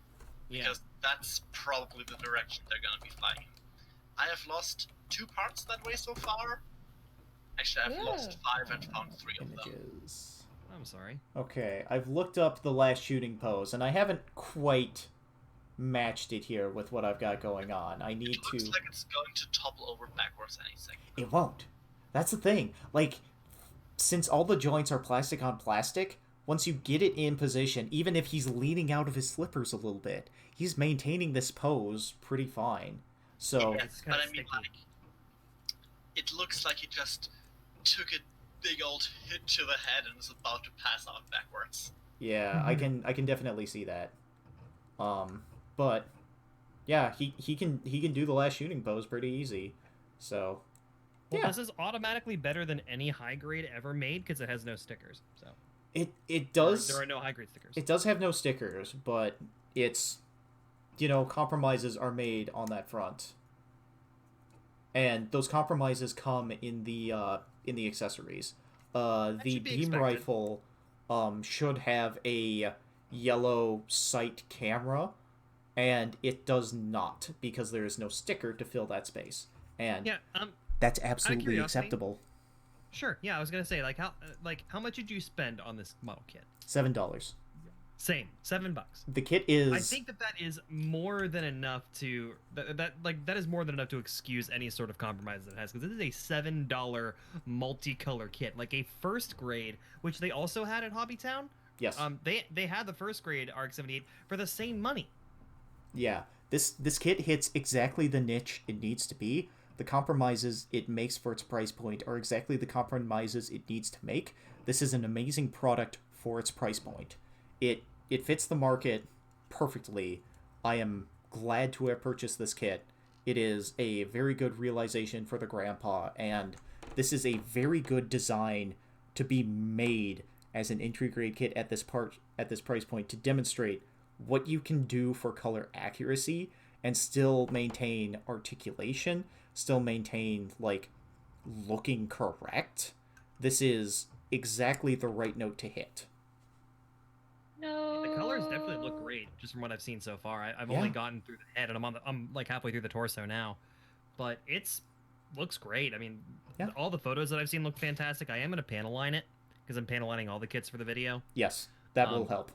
Yeah. Because that's probably the direction they're gonna be flying in. I have lost 2 parts that way so far. Actually, I've lost 5 and found 3 of them. Images. I'm sorry. Okay, I've looked up the last shooting pose, and I haven't quite matched it here with what I've got going on. I need It looks to... like it's going to topple over backwards any second. It won't. That's the thing. Like, since all the joints are plastic on plastic, once you get it in position, even if he's leaning out of his slippers a little bit, he's maintaining this pose pretty fine. So, Yeah, It's kinda but I mean, sticky. like, it looks like he just took a big old hit to the head and is about to pass out backwards. yeah, I can definitely see that. But yeah, he can do the last shooting pose pretty easy. So, Well, yeah. this is automatically better than any high grade ever made because it has no stickers. So It does There are no high grade stickers. it does have no stickers, but it's compromises are made on that front. And those compromises come in the accessories. The should be beam expected. rifle should have a yellow sight camera, and it does not because there is no sticker to fill that space. And Yeah. that's absolutely curiosity- acceptable. Sure. Yeah, I was gonna say how much did you spend on this model kit? $7. Same, $7. The kit is I think that is more than enough to that is more than enough to excuse any sort of compromise that it has because this is a $7 multicolor kit, like a first grade, which they also had at Hobbytown. yes. They had the first grade RX-78 for the same money. Yeah, this kit hits exactly the niche it needs to be. The compromises it makes for its price point are exactly the compromises it needs to make. This is an amazing product for its price point. It fits the market perfectly. I am glad to have purchased this kit. It is a very good realization for the grandpa, and this is a very good design to be made as an entry grade kit at this price point to demonstrate what you can do for color accuracy and still maintain articulation, still maintain like looking correct. This is exactly the right note to hit. No. The colors definitely look great, just from what I've seen so far. I've Yeah. only gotten through the head, and I'm like halfway through the torso now, but looks great. I mean, Yeah. all the photos that I've seen look fantastic. I am gonna panel line it because I'm panel lining all the kits for the video. Yes, that will Um, help.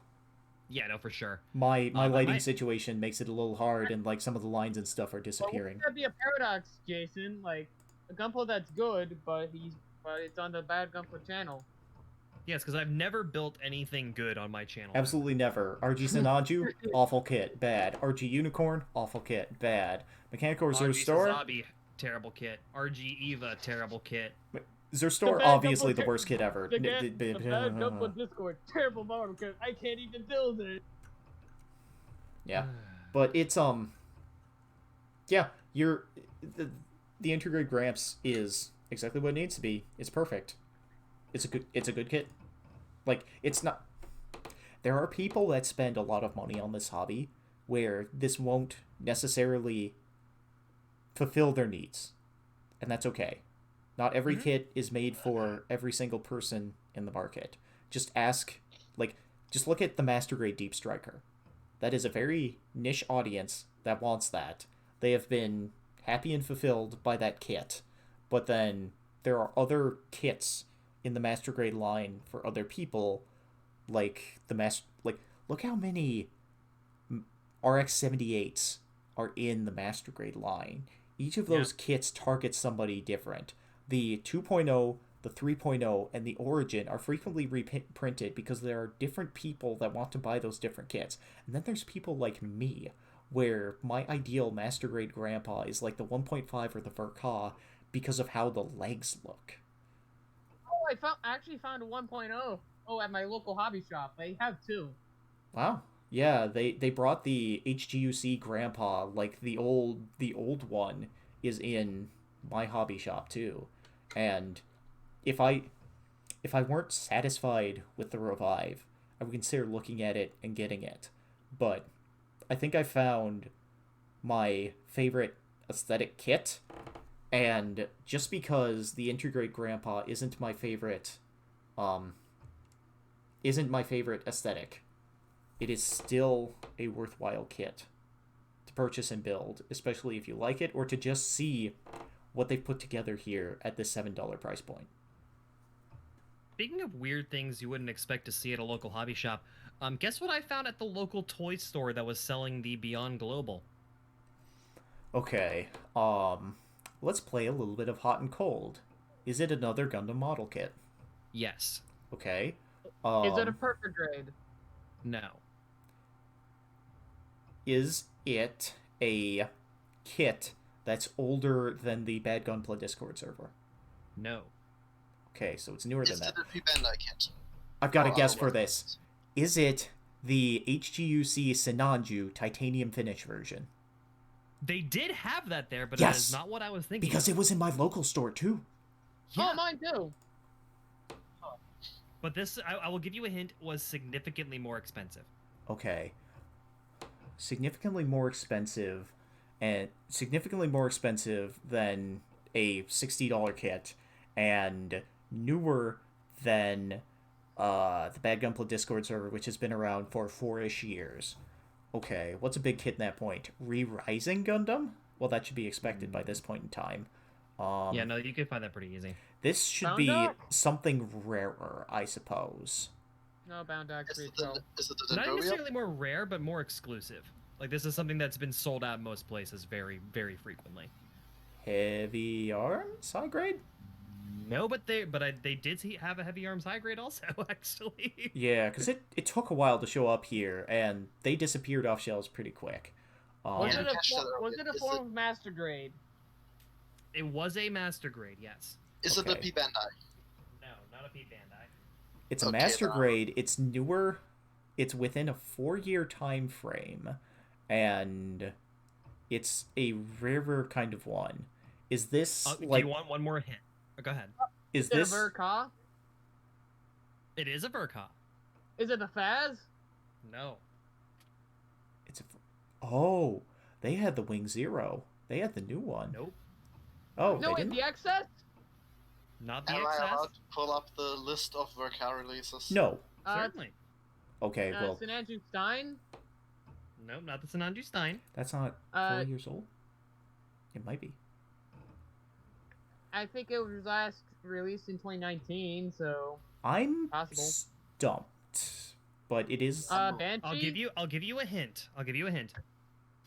Yeah, no, for sure. My I lighting might- situation makes it a little hard, and like some of the lines and stuff are But disappearing. wouldn't that be a paradox, Jason? Like a Gunpla that's good, but it's on the bad Gunpla channel. Yes, because I've never built anything good on my channel. Absolutely never. RG Sanaju, awful kit, bad. RG Unicorn, awful kit, bad. Mechanical Reserve RG Store, Sazabi, terrible kit. RG Eva, terrible kit. Zerstore, bad obviously double the worst kit ever. The bad Gunpla Discord, terrible model because I can't even build it. Yeah, but it's yeah, the Intergrade Gramps is exactly what it needs to be. It's perfect. It's a good kit. Like, it's not. There are people that spend a lot of money on this hobby where this won't necessarily fulfill their needs, and that's okay. Not every kit is made for every single person in the market. Just just look at the Master Grade Deep Striker. That is a very niche audience that wants that. They have been happy and fulfilled by that kit. But then there are other kits in the Master Grade line for other people, like look how many RX-78s are in the Master Grade line. Each of those kits targets somebody different. The 2.0, the 3.0, and the Origin are frequently reprinted because there are different people that want to buy those different kits. And then there's people like me, where my ideal Master Grade Grandpa is like the 1.5 or the Verka because of how the legs look. Oh, I actually found a 1.0. Oh, at my local hobby shop. They have 2. Wow. Yeah, they brought the HGUC Grandpa, like the old one is in my hobby shop too. And if I weren't satisfied with the Revive, I would consider looking at it and getting it. But I think I found my favorite aesthetic kit, and just because the Integrate Grandpa um isn't my favorite aesthetic, it is still a worthwhile kit to purchase and build, especially if you like it, or to just see what they've put together here at this $7 price point. Speaking of weird things you wouldn't expect to see at a local hobby shop, guess what I found at the local toy store that was selling the Beyond Global? Okay, let's play a little bit of hot and cold. Is it another Gundam model kit? Yes. Okay. Is it a Perforgrade? No. Is it a kit that's older than the Bad Gunpla Discord server? No. Okay, so it's newer than Is that. it a P-Bandai kit? I've got a Or guess for otherwise? this. Is it the HGUC Sinanju titanium finish version? They did have that there, but that Yes! is not what I was thinking. Because it was in my local store too. Yeah. Oh, mine too. But this, I will give you a hint, was significantly more expensive. Okay. Significantly more expensive, and significantly more expensive than a $60 kit, and newer than the Bad Gunpla Discord server, which has been around for 4-ish years. Okay, what's a big kit in that point? Re-Rising Gundam? Well, that should be expected by this point in time. Yeah, no, you could find that pretty easy. This should Bound be Dock? something rarer, I suppose. No, Bound Dogs Is it Retro. is it the Not Dendrobium? necessarily more rare, but more exclusive. Like, this is something that's been sold out most places very, very frequently. Heavy Arms? High grade? No, but they did have a heavy arms high grade also, actually. Yeah, because it took a while to show up here, and they disappeared off shelves pretty quick. Was Yeah. it a Catch that was earlier. it a Is form of Master Grade? It was a master grade, yes. Is it Okay. a P-Bandai? No, not a Pete Bandai. It's a Okay, master then I'll- grade. It's newer. It's within a 4-year time frame, and it's a rarer kind of one. Is this Do like? you want one more hint? Go ahead. Is Is it this? a Verka? It is a Verka. Is it a Faz? No. It's a. Oh, they had the Wing Zero. They had the new one. Nope. Oh, No, they wait, didn't. the Excess? Not the Am I XS. allowed to pull up the list of Verka releases? No. Certainly. Okay, well, St. Andrew Stein? Nope, not the Sananju Stein. that's not 4 years old. It might be. I think it was last released in 2019, so I'm Possible. stumped, but it is. Banshee. I'll give you a hint.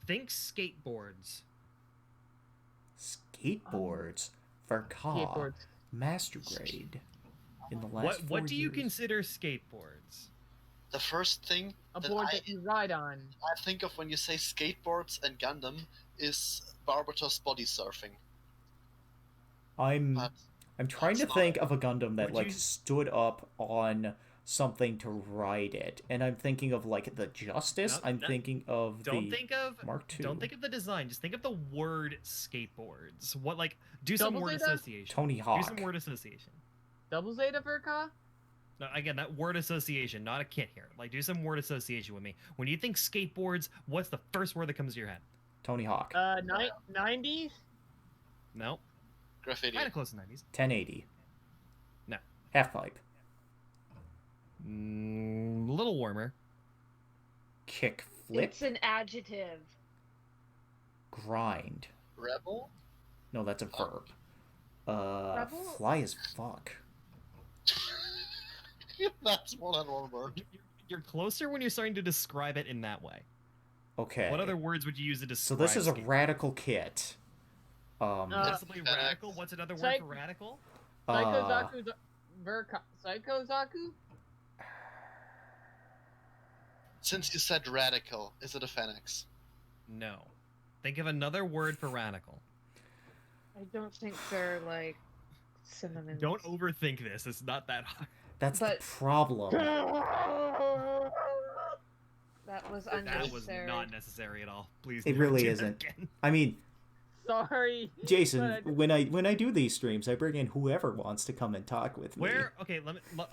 Think skateboards. Skateboards for car Skateboards. master grade in the last What 4 do you years. consider skateboards? The first thing A that board I that you ride on. think of when you say skateboards and Gundam is Barbatos body surfing. I'm But trying to that's not think of a Gundam that Would like you- stood up on something to ride it, and I'm thinking of like the Justice. No, I'm no. thinking of Don't the think of Mark II. Don't think of the design. Just think of the word skateboards. What like do some Double word Zeta? association. Tony Do Hawk. some word association. Double Zeta Verka? No, again, that word association, not a kit here. Like, do some word association with me. When you think skateboards, what's the first word that comes to your head? Tony Hawk. 90s? No, graffiti. kind of close to 90s. 1080. No. Half pipe. A little warmer. Kick flip. It's an adjective. Grind. Rebel? No, that's a verb. Rebel? Fly as fuck. That's one and one word. You're closer when you're starting to describe it in that way. Okay. What other words would you use to So describe? this is a skateboard? radical kit. Possibly FedEx. radical. What's another word Psych- for radical? Psycho Zaku Verka. Psycho Zaku? Since you said radical, is it a Phoenix? No. Think of another word for radical. I don't think they're like synonyms. Don't overthink this. It's not that hard. That's the but- problem. That That was That was unnecessary. not necessary at all. Please. It don't really do that isn't. again. I mean, Sorry. Jason, But when I do these streams, I bring in whoever wants to come and talk with me. Where? Okay,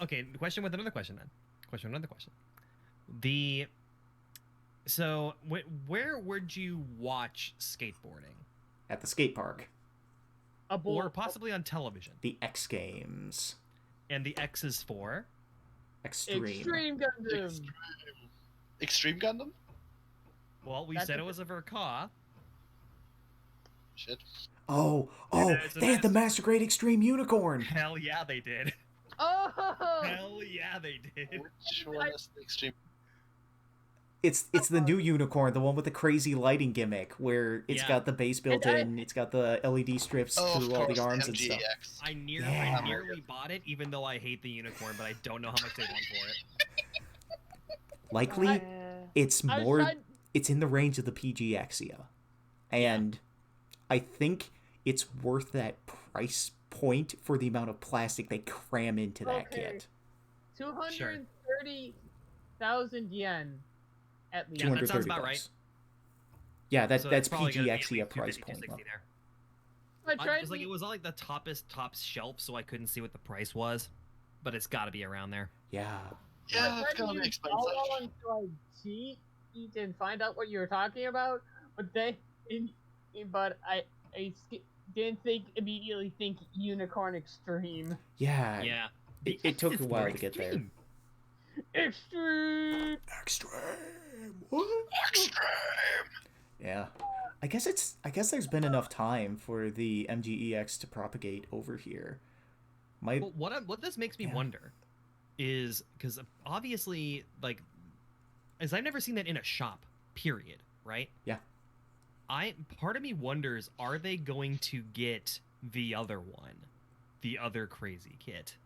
okay, question with another question then. Question with another question. So where would you watch skateboarding? At the skate park, a bull. Or possibly on television? the X Games, And the X is for? Extreme. Extreme Gundam. Extreme Gundam? Well, we That's said a- it was a Verka. Shit. Oh, it's a they had the master- Master Grade Extreme Unicorn. Hell yeah, they did. Oh! Hell yeah, they did. Which one is the Extreme? It's the new unicorn, the one with the crazy lighting gimmick, where it's Yeah. got the base built And I- in, it's got the LED strips Oh, of through all course, the arms and stuff. MGX. I Yeah. nearly bought it, even though I hate the unicorn, but I don't know how much they want for it. Likely, Yeah. it's I was more. trying- It's in the range of the PG Exia, and I think it's worth that price point for the amount of plastic they cram into that Okay. kit. 230,000 yen at least. Yeah, that sounds 230 about bucks. Yeah, that's So that's probably PG gonna be at Exia least price 250, point. 260 there. I tried It's like to- it was on like the top shelf, so I couldn't see what the price was, but it's got to be around there. Yeah. Yeah, I that's tried to gonna be use expensive. Solo until I cheat and find out what you were talking about, but didn't immediately think Unicorn Extreme. Yeah. Yeah, It took It's a while more to get there. extreme. Extreme. Extreme. What? Extreme! Yeah. I guess there's been enough time for the MGEX to propagate over here. Well, what this makes me Yeah. wonder is because obviously, like, as I've never seen that in a shop. Period. Right? Yeah. Part of me wonders, are they going to get the other one, the other crazy kit?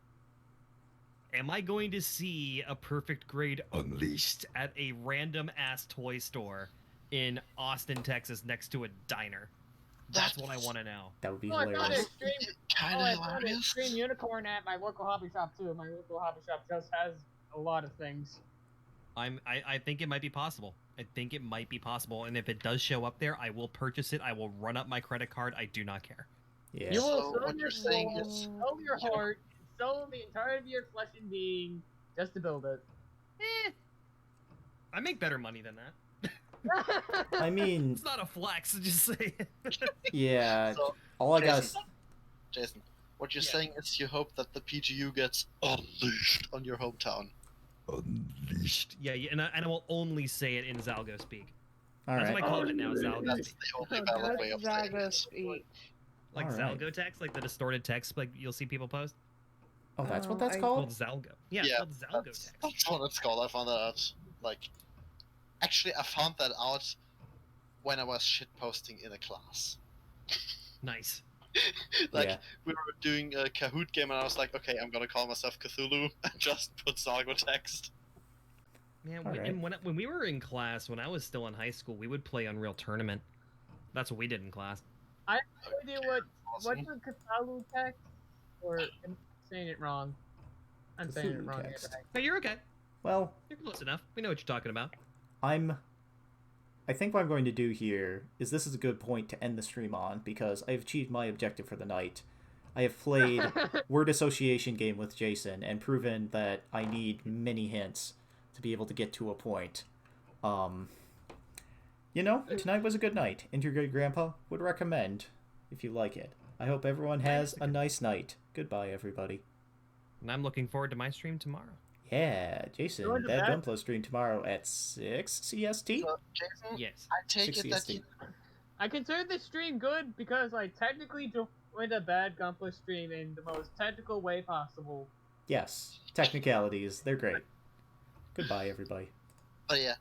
Am I going to see a Perfect Grade Unleashed at a random ass toy store in Austin, Texas, next to a diner? That's what I want to know. That would be Oh, I found hilarious. Extreme. Kind Oh, of I found an hilarious. Extreme Unicorn at my local hobby shop too. My local hobby shop just has a lot of things. I think it might be possible. I think it might be possible, and if it does show up there, I will purchase it. I will run up my credit card. I do not care. Yeah. You will So sell what your you're saying soul, is- sell your heart, sell the entirety of your flesh and being just to build it. I make better money than that. I mean, It's not a flex. Just say it. yeah. So, All I got. Jason, what you're Yeah. saying is you hope that the PGU gets unleashed on your hometown. Unleashed. Yeah, and I will only say it in Zalgo speak. All That's right. what I call it now, Zalgo That's speak. the only valid way of saying Zago it. speak. Like All right. Zalgo text, like the distorted text, like you'll see people post. Oh, that's what Oh, that's I- called? Called Zalgo. Yeah, Yeah, it's called Zalgo That's, text. that's what it's called. I found that out. Like, actually, I found that out when I was shitposting in a class. Nice. Like, Yeah. we were doing a Kahoot game, and I was like, okay, I'm gonna call myself Cthulhu and just put Zargo text. Man, All right. and when we were in class, when I was still in high school, we would play Unreal Tournament. That's what we did in class. I have no idea what's Awesome. the Cthulhu text? Or am I saying it wrong? I'm saying it Cthulhu wrong. text. right? No, you're okay. Well, You're close enough. We know what you're talking about. I think what I'm going to do here is this is a good point to end the stream on because I've achieved my objective for the night. I have played word association game with Jason and proven that I need many hints to be able to get to a point. Tonight was a good night. Intergrade Grandpa would recommend if you like it. I hope everyone has a nice night. Goodbye, everybody. And I'm looking forward to my stream tomorrow. Yeah, Jason, Going to Dad bed? Gunpla stream tomorrow at 6 CST? So, Jason, Yes. I take 6 it that CST. you... I consider this stream good because I technically joined a bad Gunpla stream in the most technical way possible. Yes, technicalities, they're great. Goodbye, everybody. But yeah,